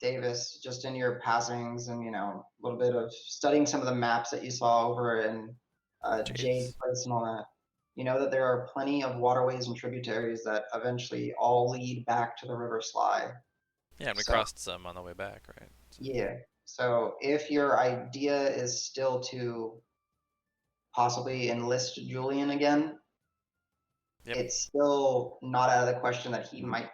Davis, just in your passings and, a little bit of studying some of the maps that you saw over in Jade's place and all that, you know that there are plenty of waterways and tributaries that eventually all lead back to the River Sly. Yeah, and we crossed some on the way back, right? So. Yeah. So if your idea is still to possibly enlist Julian again, it's still not out of the question that he might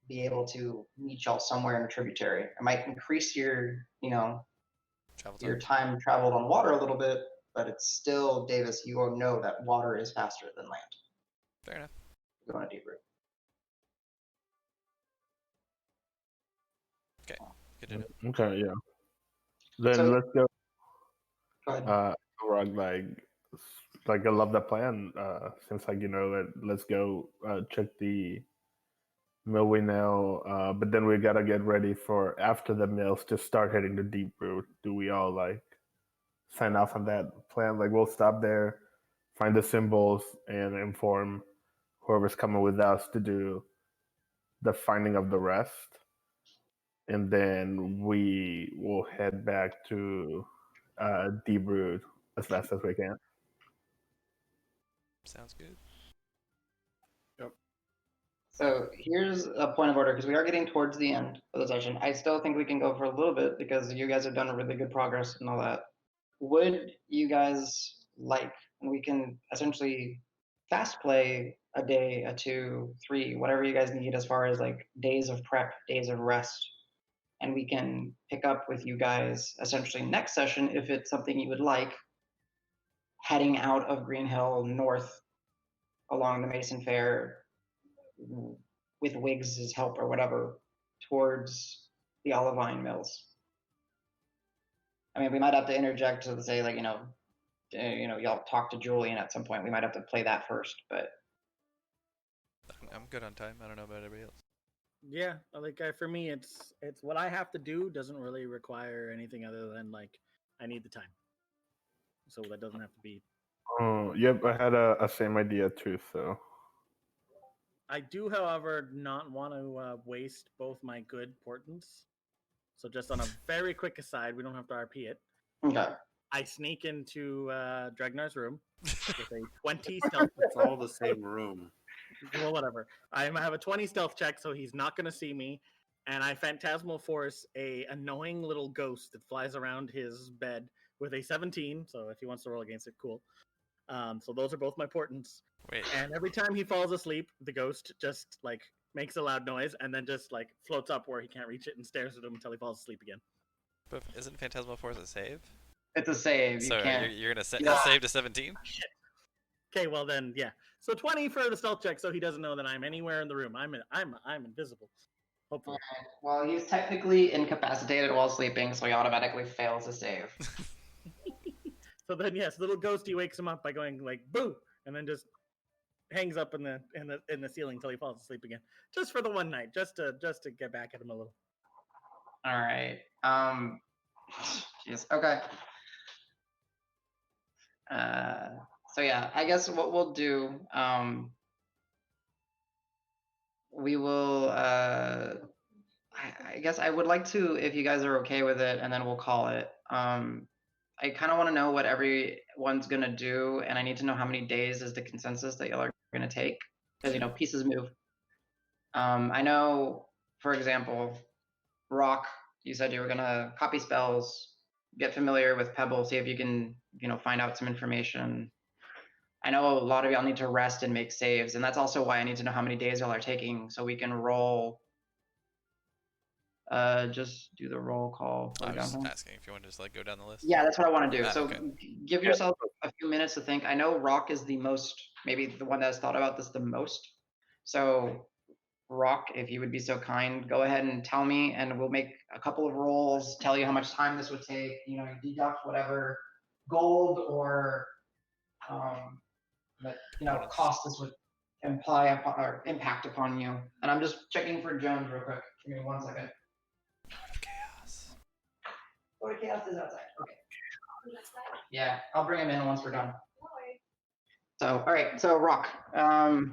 be able to meet y'all somewhere in a tributary. It might increase your, your time traveled on water a little bit, but it's still, Davis, you will know that water is faster than land. Fair enough. Go on a deep route. Okay. Good to know. Okay, yeah. Then let's go. Go ahead. Like I love that plan. Seems like let's go check the mill we know, but then we gotta get ready for after the mills to start hitting the deep route. Do we all like sign off on that plan? Like we'll stop there, find the symbols, and inform whoever's coming with us to do the finding of the rest, and then we will head back to deep route as fast as we can. Sounds good. Yep. So here's a point of order, because we are getting towards the end of the session. I still think we can go for a little bit because you guys have done really good progress and all that. Would you guys like, and we can essentially fast play a day, a 2, 3, whatever you guys need as far as like days of prep, days of rest. And we can pick up with you guys essentially next session if it's something you would like, heading out of Green Hill north along the Mason Fair with Wiggs' help or whatever towards the Olivine Mills. I mean, we might have to interject to say, like, y'all talk to Julian at some point. We might have to play that first, but I'm good on time. I don't know about everybody else. Yeah, like for me, it's what I have to do doesn't really require anything other than like I need the time, so that doesn't have to be. Oh, yep, I had a same idea too. So I do, however, not want to waste both my good portents. So just on a very quick aside, we don't have to RP it. Okay. I sneak into Dregnar's room with a 20 stealth. It's all the same room. Well, whatever. I have a 20 stealth check, so he's not going to see me. And I phantasmal force a annoying little ghost that flies around his bed with a 17. So if he wants to roll against it, cool. So those are both my portents. Wait. And every time he falls asleep, the ghost just like makes a loud noise and then just like floats up where he can't reach it and stares at him until he falls asleep again. But isn't Phantasmal Force a save? It's a save. So you can't. you're gonna Yeah. save to 17? Shit. Okay, well then, yeah. So 20 for the stealth check, so he doesn't know that I'm anywhere in the room. I'm invisible. Hopefully. Alright, well, he's technically incapacitated while sleeping, so he automatically fails to save. So then, yes, little ghosty wakes him up by going like "boo," and then just hangs up in the ceiling until he falls asleep again, just for the one night, just to get back at him a little. All right. Jeez. Okay. So yeah, I guess what we'll do, we will. I guess I would like to, if you guys are okay with it, and then we'll call it. I kind of want to know what everyone's gonna do, and I need to know how many days is the consensus that y'all are gonna take, because pieces move. I know, for example, Roque, you said you were gonna copy spells, get familiar with Pebble, see if you can, find out some information. I know a lot of y'all need to rest and make saves, and that's also why I need to know how many days y'all are taking, so we can roll. Just do the roll call. I was just asking if you want to just go down the list. Yeah, that's what I want to do. So okay. Give yourself a few minutes to think. I know Roque is maybe the one that's thought about this the most. So Roque, if you would be so kind, go ahead and tell me, and we'll make a couple of rolls, tell you how much time this would take. You deduct whatever gold or cost this would imply or impact upon you. And I'm just checking for Jones real quick. Give me 1 second. Chaos. Lord Chaos is outside. Okay. Yeah, I'll bring him in once we're done. So, all right. So, Roque. I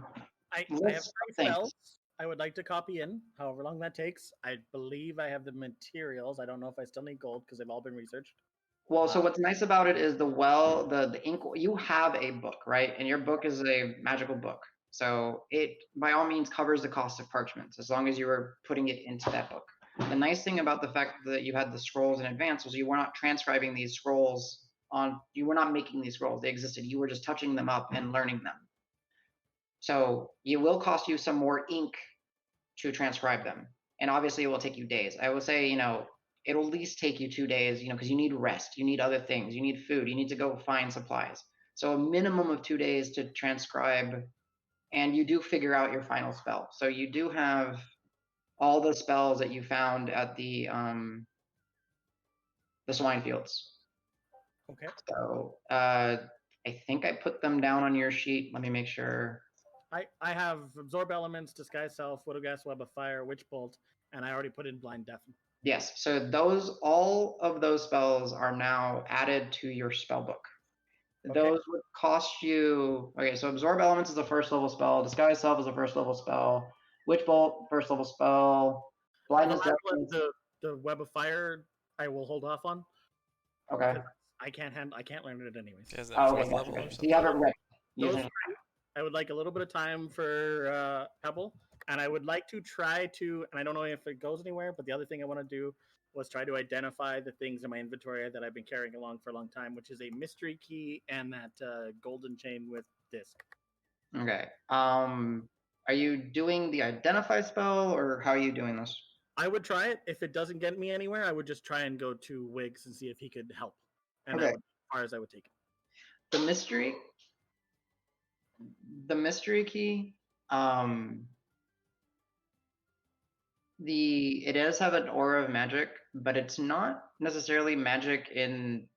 have 3 spells. I would like to copy in, however long that takes. I believe I have the materials. I don't know if I still need gold because they've all been researched. Well, so what's nice about it is the ink. You have a book, right? And your book is a magical book. So it, by all means, covers the cost of parchments as long as you were putting it into that book. The nice thing about the fact that you had the scrolls in advance was you were not transcribing these scrolls you were not making these scrolls. They existed. You were just touching them up and learning them. So it will cost you some more ink to transcribe them. And obviously it will take you days. I will say, it'll at least take you 2 days, because you need rest, you need other things, you need food, you need to go find supplies. So a minimum of 2 days to transcribe, and you do figure out your final spell. So you do have all the spells that you found at the swine fields. Okay. So I think I put them down on your sheet. Let me make sure. I have Absorb Elements, Disguise Self, Widowgas, Web of Fire, Witch Bolt, and I already put in Blind Deafen. Yes, so all of those spells are now added to your spell book. Okay. Those would cost you. Okay, so Absorb Elements is a first level spell. Disguise Self is a first level spell. Witch Bolt, first level spell. Blindness Deafen. The Web of Fire, I will hold off on. Okay. I can't learn it anyways. Is that fourth level or something? You have it ready. I would like a little bit of time for Pebble, and I would like to try to, and I don't know if it goes anywhere, but the other thing I want to do was try to identify the things in my inventory that I've been carrying along for a long time, which is a mystery key and that golden chain with disc. Okay. Are you doing the identify spell, or how are you doing this? I would try it. If it doesn't get me anywhere, I would just try and go to Wiggs and see if he could help. And okay. As far as I would take it. The mystery key, it does have an aura of magic, but it's not necessarily magic in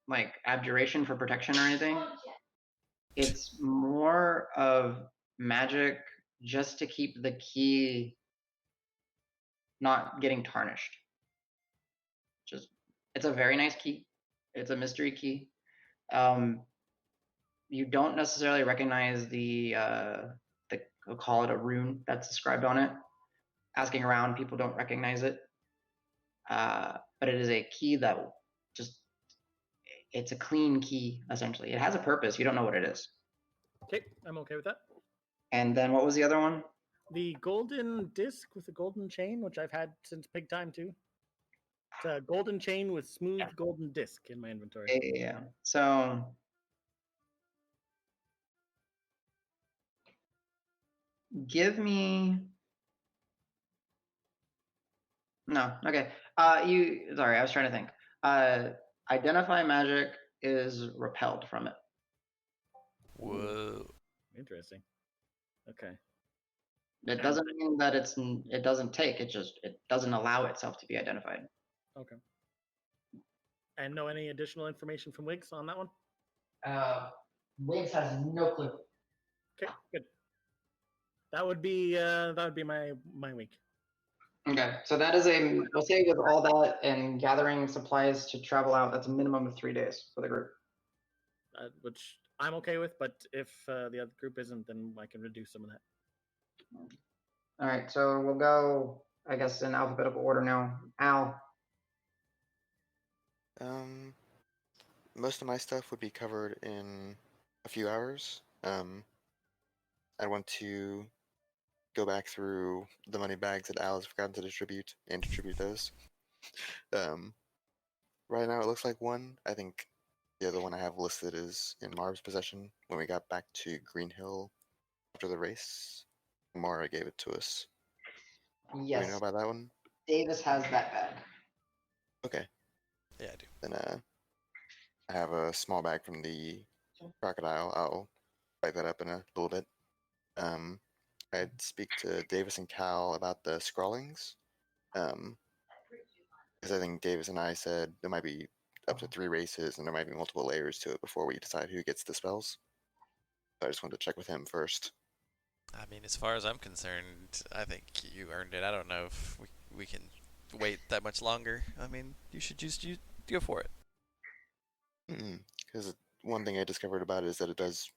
abjuration for protection or anything. It's more of magic just to keep the key not getting tarnished. It's a very nice key. It's a mystery key. You don't necessarily recognize we'll call it a rune that's described on it. Asking around, people don't recognize it. But it is a key that it's a clean key, essentially. It has a purpose. You don't know what it is. Okay, I'm okay with that. And then what was the other one? The golden disc with the golden chain, which I've had since Pig Time too. It's a golden chain with smooth golden disc in my inventory. Yeah. So give me. No. Okay. Sorry, I was trying to think. Identify magic is repelled from it. Whoa. Interesting. Okay. It doesn't mean that it doesn't take. It doesn't allow itself to be identified. Okay. And no any additional information from Wiggs on that one? Wiggs has no clue. Okay, good. That would be my week. Okay, so that is we'll say with all that and gathering supplies to travel out, that's a minimum of 3 days for the group. Which I'm okay with, but if the other group isn't, then I can reduce some of that. All right, so we'll go, I guess, in alphabetical order now. Al. Most of my stuff would be covered in a few hours. I want to go back through the money bags that Al has forgotten to distribute and distribute those. Right now it looks like one. I think the other one I have listed is in Marb's possession when we got back to Green Hill after the race. Mara gave it to us. Yes. Do we know about that one? Davis has that bag. Okay. Yeah, I do. Then I have a small bag from the crocodile. I'll write that up in a little bit. I'd speak to Davis and Cal about the scrawlings. Because I think Davis and I said there might be up to 3 races and there might be multiple layers to it before we decide who gets the spells. So I just wanted to check with him first. I mean, as far as I'm concerned, I think you earned it. I don't know if we can wait that much longer. I mean, you should just go for it. Because one thing I discovered about it is that it does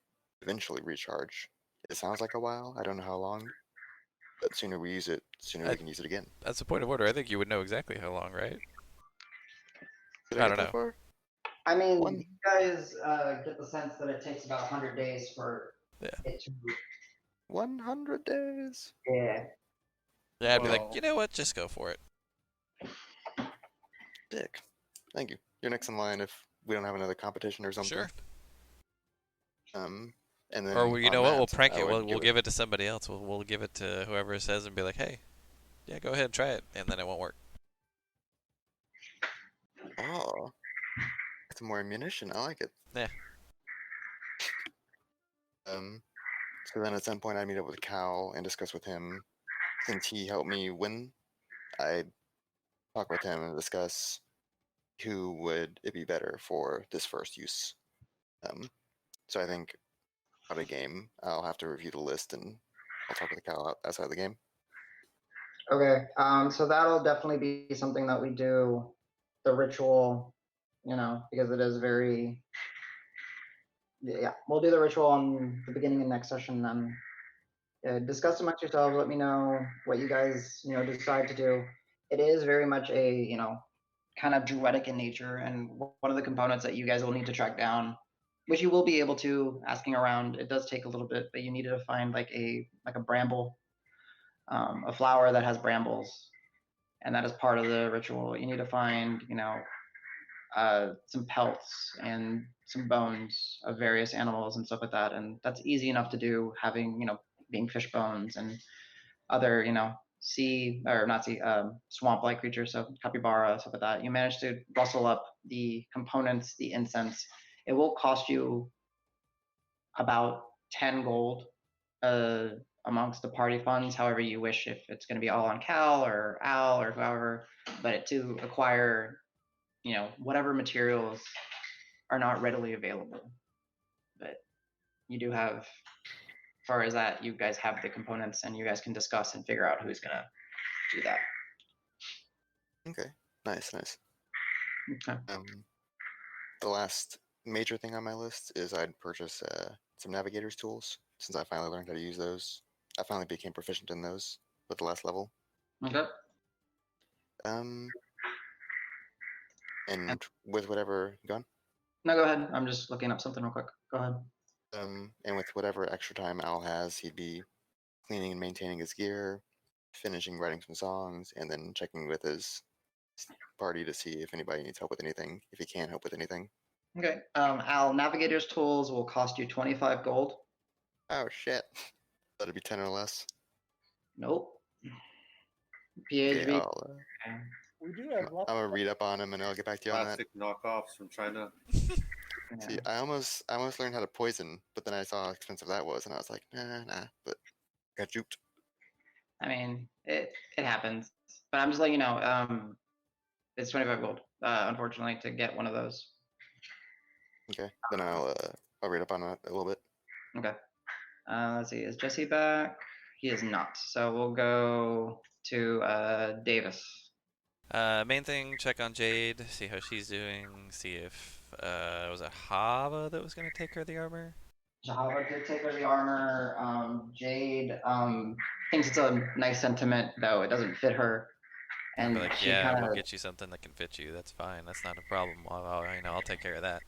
eventually recharge. It sounds like a while. I don't know how long. But sooner we use it, sooner we can use it again. That's the point of order. I think you would know exactly how long, right? Did I get don't that far? I mean, you guys get the sense that it takes about 100 days for it to... 100 days? Yeah. Yeah, I'd be like, you know what? Just go for it. Dick. Thank you. You're next in line if we don't have another competition or something. Sure. And then or you know what? We'll prank it. We'll We'll give it to somebody else. We'll give it to whoever says and be like, hey, yeah, go ahead and try it, and then it won't work. Oh, it's more ammunition. I like it. Yeah. So then at some point I meet up with Cal and discuss with him. Since he helped me win, I'd talk with him and discuss who would it be better for this first use. So I think out of game, I'll have to review the list and I'll talk with Cal outside the game. Okay, so that'll definitely be something that we do, the ritual, because it is very, we'll do the ritual on the beginning of next session then. Discuss amongst yourselves, let me know what you guys, decide to do. It is very much a, kind of druidic in nature, and one of the components that you guys will need to track down, which you will be able to, asking around, it does take a little bit, but you need to find like a bramble, a flower that has brambles, and that is part of the ritual. You need to find, some pelts and some bones of various animals and stuff like that, and that's easy enough to do, having, being fish bones and other, swamp-like creatures, so capybara, stuff like that. You manage to rustle up the components, the incense. It will cost you about 10 gold amongst the party funds, however you wish, if it's going to be all on Cal or Al or whoever, but to acquire, whatever materials are not readily available. But you do have, as far as that, you guys have the components and you guys can discuss and figure out who's going to do that. Okay, nice. Okay. The last major thing on my list is I'd purchase some navigator's tools, since I finally learned how to use those. I finally became proficient in those with the last level. Okay. And with whatever... Go on? No, go ahead. I'm just looking up something real quick. Go ahead. And with whatever extra time Al has, he'd be cleaning and maintaining his gear, finishing writing some songs, and then checking with his party to see if anybody needs help with anything, if he can't help with anything. Okay. Al, navigator's tools will cost you 25 gold. Oh, shit. That'd be 10 or less. Nope. PHV. We do have lots. I'm gonna read up on him and I'll get back to you on that. Plastic knockoffs from China. See, I almost learned how to poison, but then I saw how expensive that was, and I was like, nah. But got duped. I mean, it happens. But I'm just letting you know, it's 25 gold, unfortunately, to get one of those. Okay, then I'll read up on that a little bit. Okay. Let's see, is Jesse back? He is not. So we'll go to Davis. Main thing, check on Jade, see how she's doing, see if was it Hava that was gonna take her the armor? Java did take her the armor. Jade thinks it's a nice sentiment, though it doesn't fit her. I'll And be like, she yeah, kind we'll of get you something that can fit you. That's fine. That's not a problem. I'll take care of that.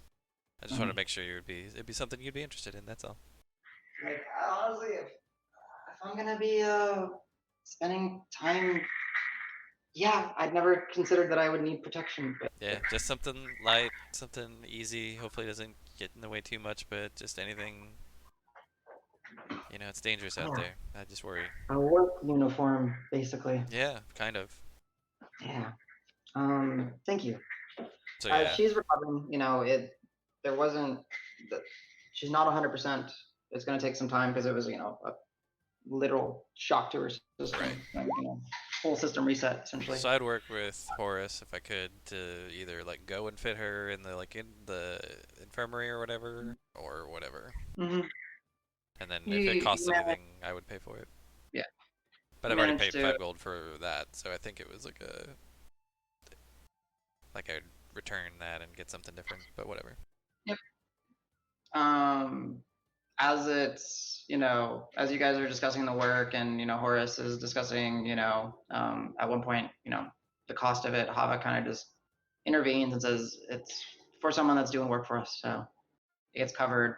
I just want to make sure it'd be something you'd be interested in. That's all. like honestly, if I'm gonna be spending time, yeah, I'd never considered that I would need protection. But Yeah, just something light, something easy. Hopefully, it doesn't get in the way too much, but just anything. You know, it's dangerous out there. I just worry. a work uniform, basically. Yeah, kind of. Yeah. Thank you. So yeah. She's recovering. You know, there wasn't. She's not 100%. It's going to take some time because it was, a literal shock to her system. Right. And, full system reset essentially. So I'd work with Horace if I could to either like go and fit her in the infirmary or whatever. Mm-hmm. And then if it costs anything, I would pay for it. Yeah. But I've already paid 5 gold for that, so I think it was like I'd return that and get something different, but whatever. Yep. As it's, as you guys are discussing the work and, Horace is discussing, at one point, the cost of it, Hava kind of just intervenes and says it's for someone that's doing work for us. So it gets covered.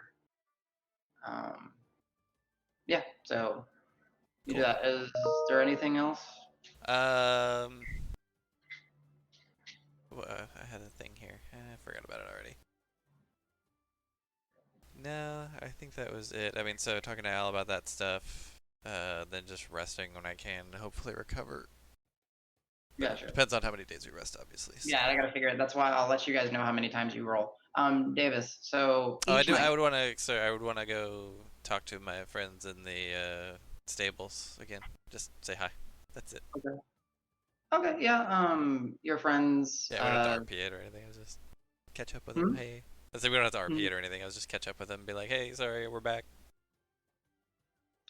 Yeah, so you do that. Is there anything else? Well, I had a thing here. I forgot about it already. No, I think that was it. I mean, so talking to Al about that stuff, then just resting when I can, hopefully recover. Yeah, sure. Depends on how many days we rest, obviously. So. Yeah, I gotta figure it. That's why I'll let you guys know how many times you roll. Davis. So I would want to. So I would want to go talk to my friends in the stables again. Just say hi. That's it. Okay. Okay. Yeah. Your friends. Yeah, we don't have to RP it or anything. I was just catch up with them. Hey. I said we don't have to RP it or anything. I was just catch up with them and be like, hey, sorry, we're back.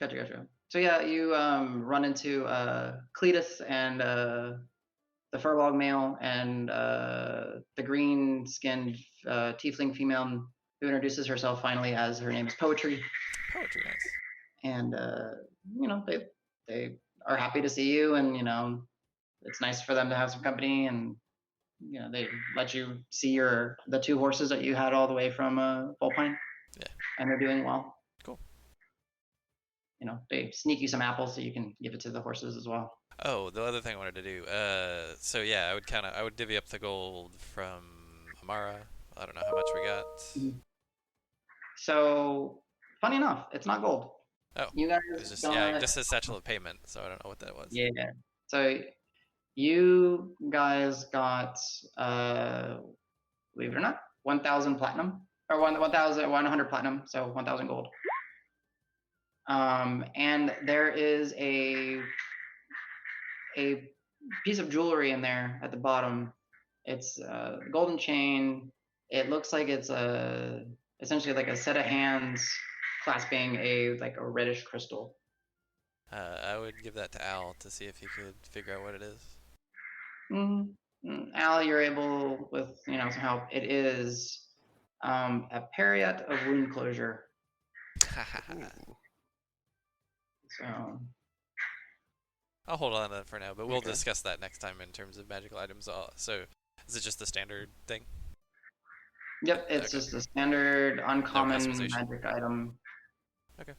Gotcha. So yeah, you run into Cletus and the furlong male and the green-skinned tiefling female who introduces herself finally as her name is Poetry. Poetry, nice. And they are happy to see you, and it's nice for them to have some company, and they let you see the 2 horses that you had all the way from Volpine. Yeah. And they're doing well. Cool. They sneak you some apples so you can give it to the horses as well. Oh, the other thing I wanted to do. So yeah, I would divvy up the gold from Amara. I don't know how much we got. So, funny enough, it's not gold. Oh, you guys it just says satchel of payment, so I don't know what that was. Yeah. So you guys got, believe it or not, 1,000 platinum or 1,100 platinum, so 1,000 gold. And there is a piece of jewelry in there at the bottom. It's a golden chain. It looks like it's essentially like a set of hands clasping a reddish crystal. I would give that to Al to see if he could figure out what it is. Al, you're able with some help. It is a Periat of wound closure. So I'll hold on to that for now, but we'll discuss that next time in terms of magical items. So, is it just the standard thing? Yep, it's just a standard uncommon magic item. Okay.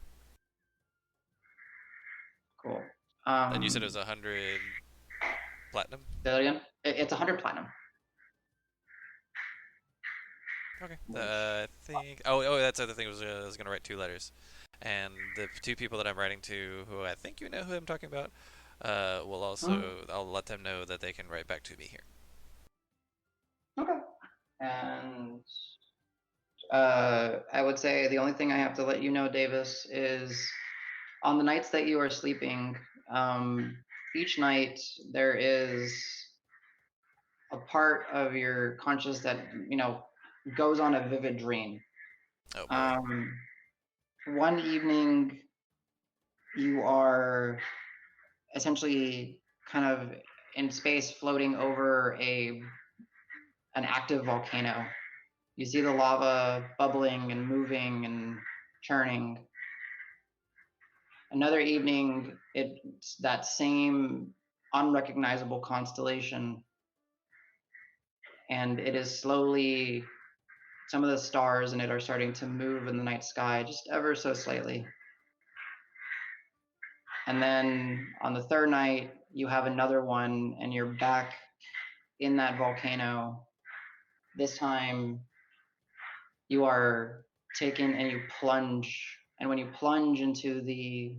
Cool. And you said it was 100 platinum? Say that again? It's 100 platinum. Okay. I think. Oh, that's the other thing. I was going to write 2 letters, and the 2 people that I'm writing to, who I think you know who I'm talking about, will also. I'll let them know that they can write back to me here. Okay. And I would say the only thing I have to let you know, Davis, is on the nights that you are sleeping, each night there is a part of your conscious that, goes on a vivid dream. Oh boy. One evening, you are essentially kind of in space floating over an active volcano. You see the lava bubbling and moving and churning. Another evening, it's that same unrecognizable constellation, and it is slowly, some of the stars in it are starting to move in the night sky just ever so slightly. And then on the third night, you have another one, and you're back in that volcano. This time, you are taken and you plunge. And when you plunge into the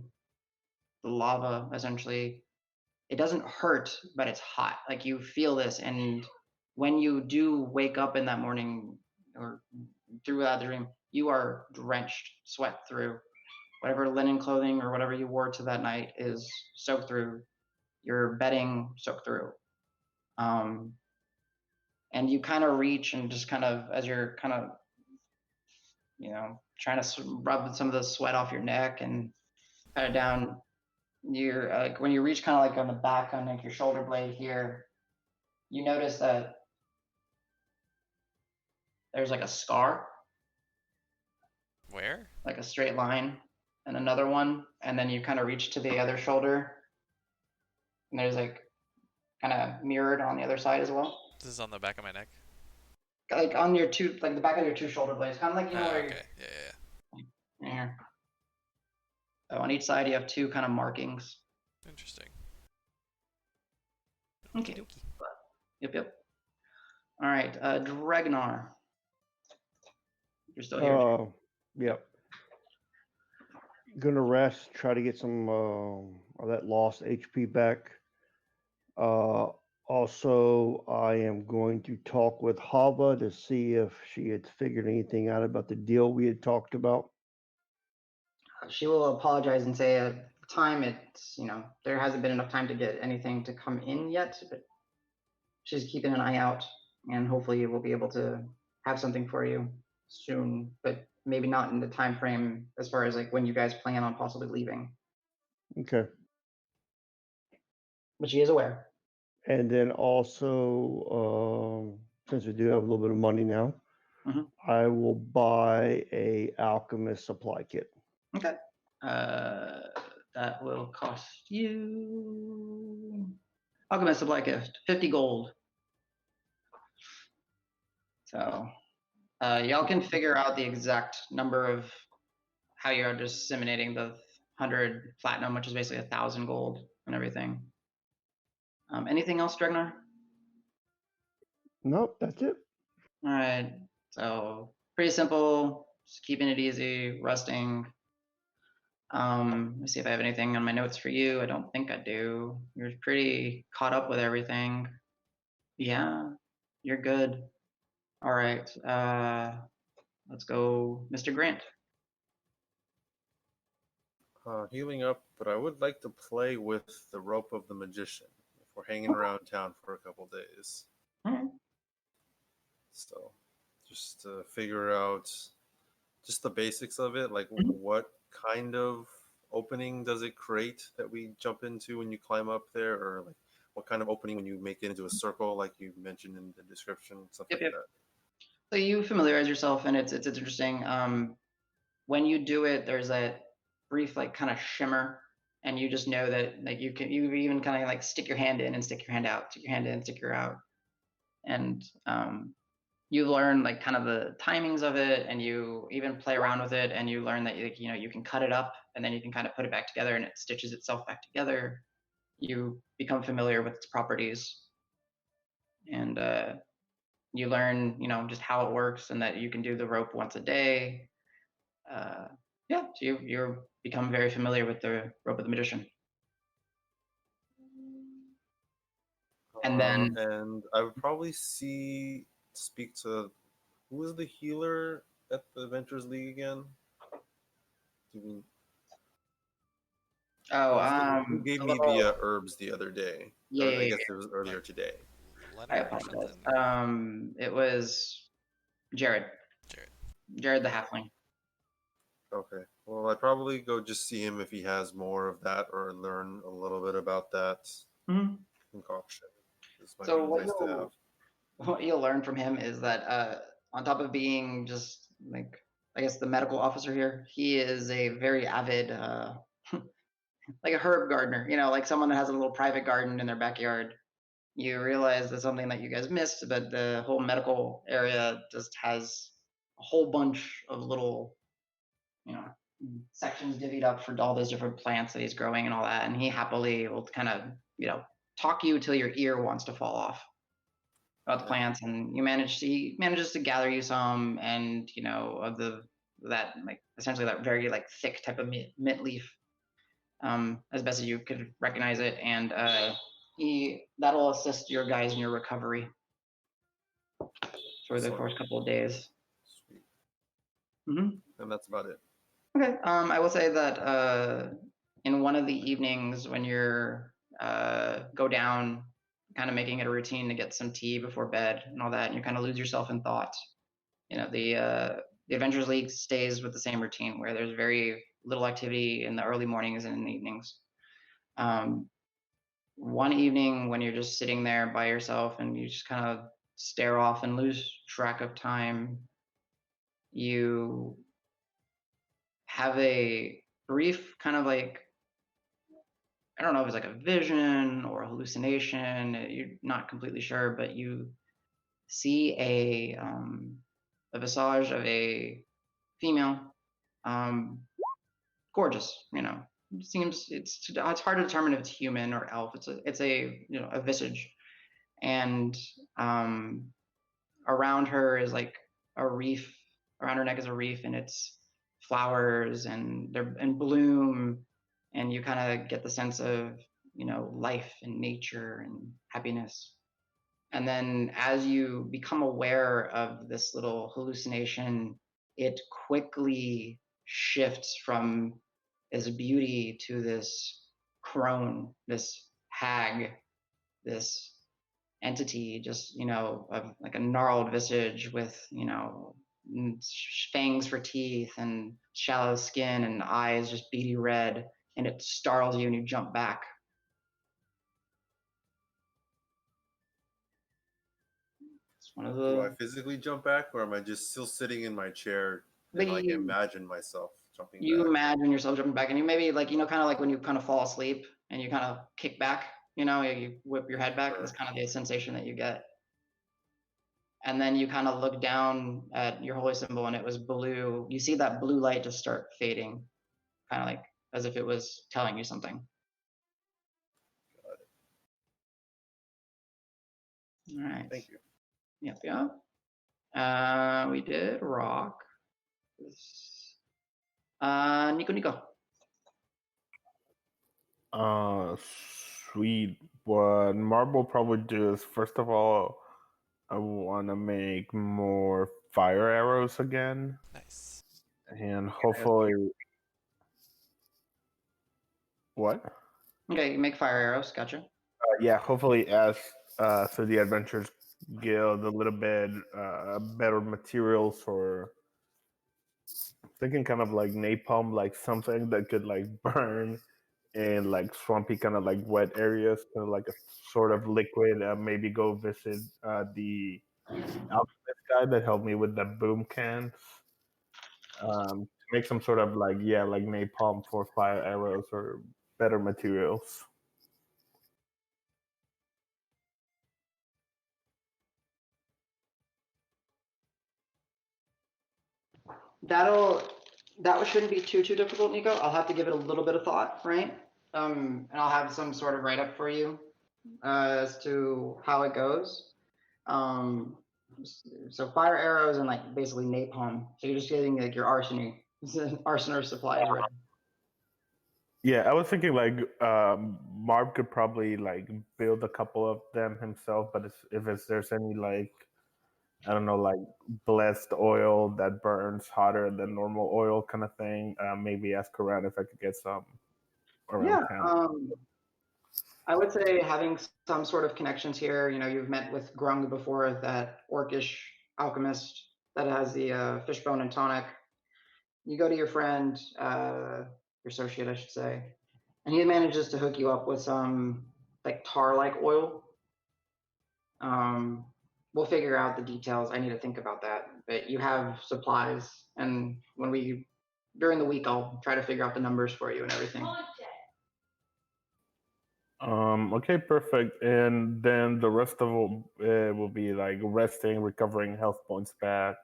lava, essentially, it doesn't hurt, but it's hot. Like you feel this. And when you do wake up in that morning or throughout the dream, you are drenched, sweat through. Whatever linen clothing or whatever you wore to that night is soaked through. Your bedding soaked through. And you kind of reach and just kind of, as you're kind of, trying to rub some of the sweat off your neck and pat it down, you're like, when you reach kind of like on the back on like your shoulder blade here, you notice that there's like a scar. Where? Like a straight line and another one, and then you kind of reach to the other shoulder, and there's like kind of mirrored on the other side as well. This is on the back of my neck. Like on your two, like the back of your two shoulder blades, kind of like where okay. Yeah. So on each side you have two kind of markings. Interesting. Okay. Yep. All right, Dregnar. You're still here. Yep. Gonna rest, try to get some of that lost HP back. Also, I am going to talk with Hava to see if she had figured anything out about the deal we had talked about. She will apologize and say at the time it's, there hasn't been enough time to get anything to come in yet, but she's keeping an eye out, and hopefully we'll be able to have something for you soon, but maybe not in the time frame as far as like when you guys plan on possibly leaving. Okay. But she is aware. And then also, since we do have a little bit of money now, I will buy a alchemist supply kit. Okay. That will cost you alchemist supply gift 50 gold. So y'all can figure out the exact number of how you're disseminating the 100 platinum, which is basically 1,000 gold and everything. Anything else, Dregnar? Nope, that's it. All right. So pretty simple. Just keeping it easy, resting. Let me see if I have anything on my notes for you. I don't think I do. You're pretty caught up with everything. Yeah, you're good. All right. Let's go, Mr. Grant. Healing up, but I would like to play with the rope of the magician if we're hanging around town for a couple days. So just to figure out just the basics of it, like what kind of opening does it create that we jump into when you climb up there, or like what kind of opening when you make it into a circle like you mentioned in the description, stuff like that. So you familiarize yourself, and it's interesting. When you do it, there's a brief like kind of shimmer, and you just know that like you even kind of like stick your hand in and stick your hand out, stick your hand in, stick your out, and you learn like kind of the timings of it, and you even play around with it, and you learn that you can cut it up, and then you can kind of put it back together, and it stitches itself back together. You become familiar with its properties, and you learn just how it works, and that you can do the rope once a day. So you become very familiar with the rope of the magician. And then and I would probably speak to who was the healer at the Adventurers League again? Do you mean? Oh, Who gave a me little, the herbs the other day? yeah, Or yeah, I guess yeah. it was earlier today. I Leonard or apologize. something. It was Jared. Jared. Jared the halfling. Okay. Well, I'd probably go just see him if he has more of that, or learn a little bit about that Mm-hmm. concoction. This might So be nice to have. what you'll learn from him is that on top of being just like, I guess, the medical officer here, he is a very avid like a herb gardener, like someone that has a little private garden in their backyard. You realize that's something that you guys missed, but the whole medical area just has a whole bunch of little, you know, sections divvied up for all those different plants that he's growing and all that. And he happily will kind of, talk you till your ear wants to fall off about the plants. And he manages to gather you some, and of that, like, essentially that very like thick type of mint leaf, as best as you could recognize it, and that'll assist your guys in your recovery for the Excellent. first couple of days. Sweet. Mm-hmm. And that's about it. Okay. I will say that in one of the evenings when you're go down, kind of making it a routine to get some tea before bed and all that, and you kind of lose yourself in thought. The Adventurers League stays with the same routine where there's very little activity in the early mornings and in the evenings. One evening when you're just sitting there by yourself and you just kind of stare off and lose track of time, you have a brief kind of like, I don't know if it's like a vision or a hallucination, you're not completely sure, but you see a visage of a female, gorgeous, seems it's hard to determine if it's human or elf. It's a visage, and around her is like a reef. Around her neck is a reef, and it's flowers, and they're in bloom, and you kind of get the sense of life and nature and happiness. And then as you become aware of this little hallucination, it quickly shifts from this beauty to this crone, this hag, this entity, just, of like a gnarled visage with, fangs for teeth and shallow skin and eyes just beady red. And it startles you and you jump back. One of Do I the physically jump back, or am I just still sitting in my chair and But like you- imagine myself jumping you back? imagine yourself jumping back, and you maybe like kind of like when you kind of fall asleep and you kind of kick back, you whip your head back. Sure. That's kind of the sensation that you get. And then you kind of look down at your holy symbol and it was blue. You see that blue light just start fading, kind of like as if it was telling you something. All right. Thank you. Yep. We did Roque. Nico. Sweet. What Marb will probably do is, first of all, I want to make more fire arrows again, Nice. and hopefully, what? Okay, you make fire arrows. Gotcha. Yeah, hopefully, as through the Adventurers Guild, a little bit better materials for thinking, kind of like napalm, like something that could like burn in like swampy, kind of like wet areas, kind of like a sort of liquid. Maybe go visit the alchemist guy that helped me with the boom cans. To make some sort of like napalm for fire arrows or better materials. That shouldn't be too difficult, Nico. I'll have to give it a little bit of thought, right? And I'll have some sort of write up for you as to how it goes. So fire arrows and like basically napalm. So you're just getting like your arsenal supplies ready. Yeah, I was thinking like Marb could probably like build a couple of them himself, but if there's any like I don't know, like blessed oil that burns hotter than normal oil kind of thing. Maybe ask around if I could get some around town. I would say having some sort of connections here. You've met with Grung before, that orcish alchemist that has the fishbone and tonic. You go to your friend, your associate, I should say, and he manages to hook you up with some like tar-like oil. We'll figure out the details. I need to think about that. But you have supplies, and during the week, I'll try to figure out the numbers for you and everything. Okay, perfect. And then the rest of it will be like resting, recovering health points back.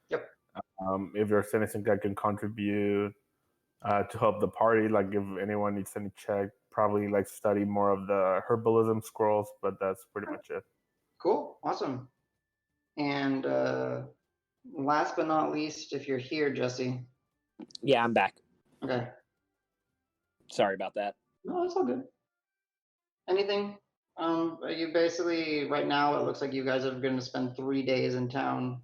Yep. If there's anything I can contribute to help the party, like if anyone needs any check, probably like study more of the herbalism scrolls, but that's pretty much it. Cool. Awesome. And last but not least, if you're here, Jesse. Yeah, I'm back. Okay. Sorry about that. No, it's all good. Anything? You basically, right now, it looks like you guys are going to spend 3 days in town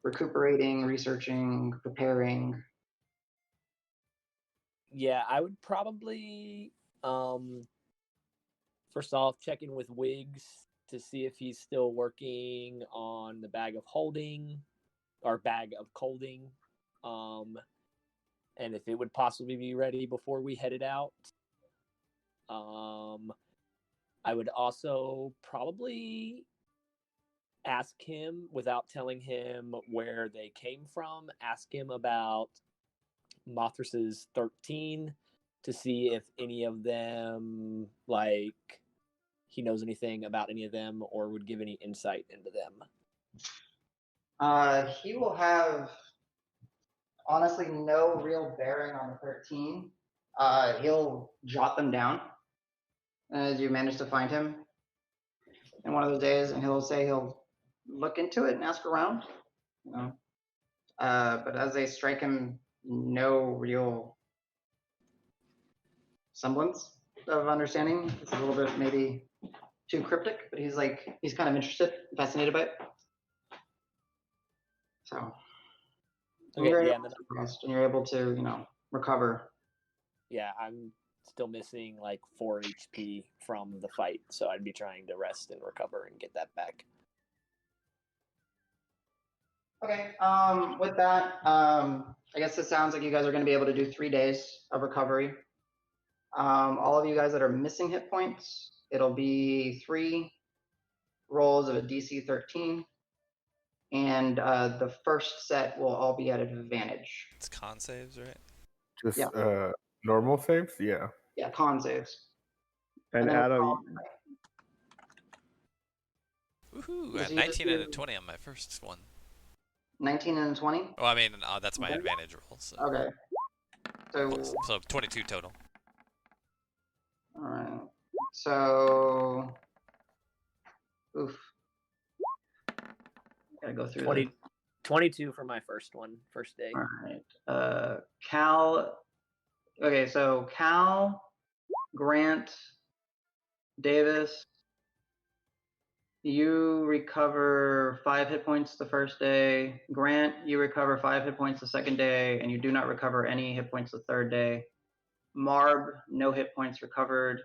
recuperating, researching, preparing. Yeah, I would probably first off check in with Wiggs to see if he's still working on the bag of holding or bag of colding, and if it would possibly be ready before we headed out. I would also probably ask him, without telling him where they came from, ask him about Mothrus's 13 to see if any of them, like, he knows anything about any of them or would give any insight into them. He will have, honestly, no real bearing on the 13. He'll jot them down as you manage to find him in one of those days, and he'll say he'll look into it and ask around. But as they strike him, no real semblance of understanding. It's a little bit maybe too cryptic, but he's kind of interested, fascinated by it. So Okay, you're yeah, able to rest, and you're able to, recover. Yeah, I'm still missing like 4 HP from the fight, so I'd be trying to rest and recover and get that back. Okay. With that, I guess it sounds like you guys are going to be able to do 3 days of recovery. All of you guys that are missing hit points, it'll be 3 rolls of a DC 13, and the first set will all be at an advantage. It's con saves, right? Just Yeah. Normal saves? Yeah. Yeah, con saves. And then Adam, Woohoo! I had 19 and a 20 on my first one. 19 and 20? Well, I mean, that's my advantage roll. So. Okay. So 22 total. All right. So, oof. Gotta go through 22 for my first day. All right. Cal. Okay, so Cal, Grant, Davis, you recover 5 hit points the first day. Grant, you recover 5 hit points the second day, and you do not recover any hit points the third day. Marb, no hit points recovered.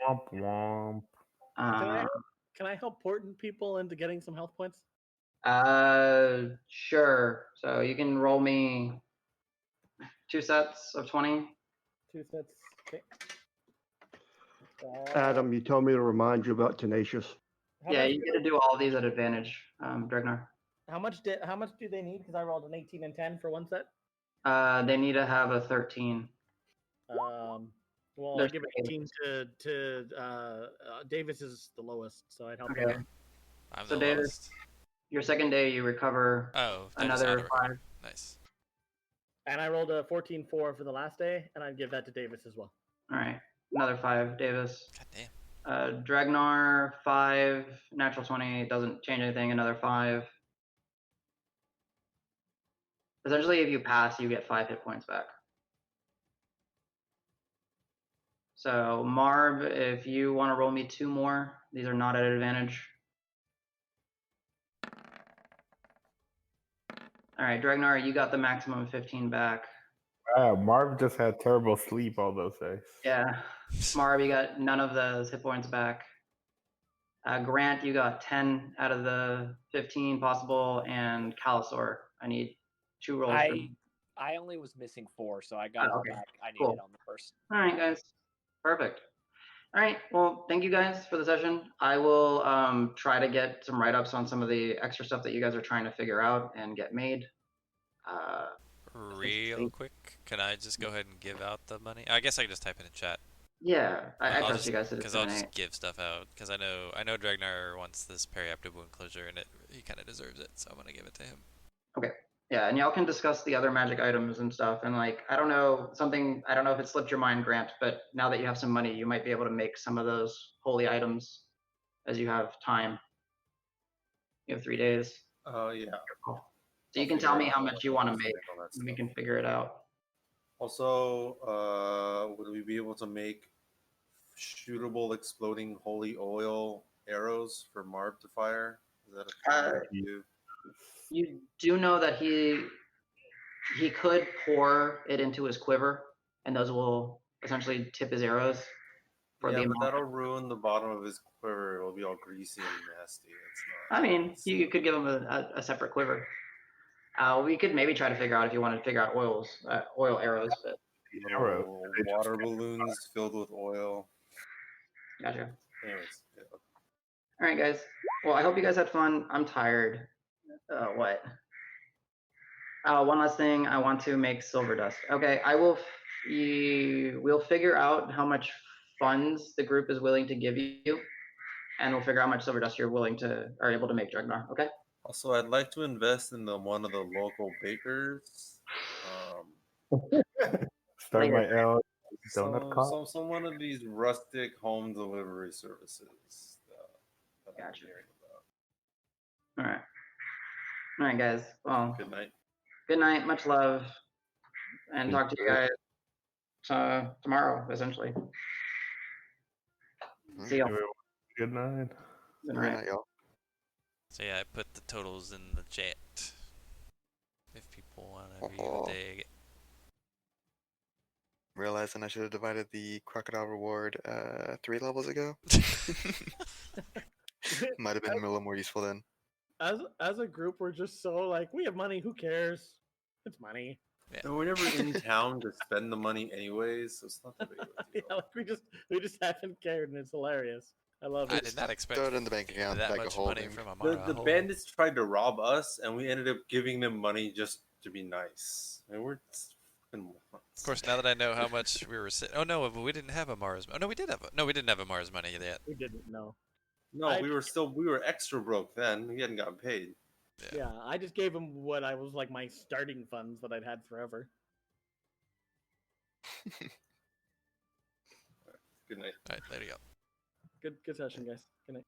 Womp womp. Can I help Porton people into getting some health points? Sure. So you can roll me 2 sets of 20. 2 sets. Okay. Adam, you told me to remind you about Tenacious. Yeah, you get to do all these at advantage, Dregnar. How much do they need? Because I rolled an 18 and 10 for one set. They need to have a 13. Well, I give 18 to Davis is the lowest, so I'd help him. I'm so the Davis, lowest. Your second day, you recover another 5. Nice. And I rolled a 14-4 for the last day, and I'd give that to Davis as well. All right, another 5, Davis. God damn. Dregnar, 5, natural 20, doesn't change anything, another 5. Essentially, if you pass, you get 5 hit points back. So Marb, if you want to roll me 2 more, these are not at advantage. All right, Dregnar, you got the maximum 15 back. Marv just had terrible sleep all those days. Yeah. Marb, you got none of those hit points back. Grant, you got 10 out of the 15 possible, and Calisor, I need 2 rolls. I only was missing 4, so I got Oh, it okay. back. I needed Cool. on the first. All right, guys. Perfect. All right. Well, thank you guys for the session. I will try to get some write-ups on some of the extra stuff that you guys are trying to figure out and get made. Real quick, can I just go ahead and give out the money? I guess I can just type it in chat. Yeah, I trust you guys to Because I'll disseminate. just give stuff out. Because I know Dregnar wants this periaptive wound closure, and he kind of deserves it, so I'm gonna give it to him. Okay. Yeah, and y'all can discuss the other magic items and stuff. And like, I don't know if it slipped your mind, Grant, but now that you have some money, you might be able to make some of those holy items as you have time. You have 3 days. Yeah. So you can tell me how much you want to make, and we can figure it out. Also, would we be able to make shootable exploding holy oil arrows for Marb to fire? Is that a thing you do? You do know that he could pour it into his quiver, and those will essentially tip his arrows. Yeah, but that'll ruin the bottom of his quiver. It'll be all greasy and nasty. It's not. I mean, you could give him a separate quiver. We could maybe try to figure out if you wanted to figure out oil arrows, but Little water balloons filled with oil. gotcha. Anyways, yeah. All right, guys. Well, I hope you guys had fun. I'm tired. What? One last thing. I want to make silver dust. Okay, we'll figure out how much funds the group is willing to give you, and we'll figure out how much silver dust you're are able to make, Dregnar. Okay. Also, I'd like to invest in one of the local bakers. Start my L donut Some one of these rustic home delivery services that I'm Gotcha. hearing about. All right, guys. Well, Good night. Good night. Much love, and talk to you guys tomorrow, essentially. See you. Good night. Good night, y'all. So yeah, I put the totals in the chat. If people want to read what they get. Realizing I should have divided the crocodile reward 3 levels ago. Might have been a little more useful then. As a group, we're just so like, we have money, who cares? It's money. Yeah. And we're never in town to spend the money anyways, so it's not that big of a deal. Yeah, like we just haven't cared, and it's hilarious. I love it. I did not expect Throw it in the bank account, that bag of much money holding. from Amara. The bandits tried to rob us, and we ended up giving them money just to be nice. And we're Of course, now that I know how much we were sitting. Oh no, but we didn't have Amara's. Oh no, we did have. No, we didn't have Amara's money yet. We didn't know. No, we were extra broke then. We hadn't gotten paid. Yeah, I just gave him what I was like my starting funds that I'd had forever. Good night. All right, there you go. Good session, guys. Good night.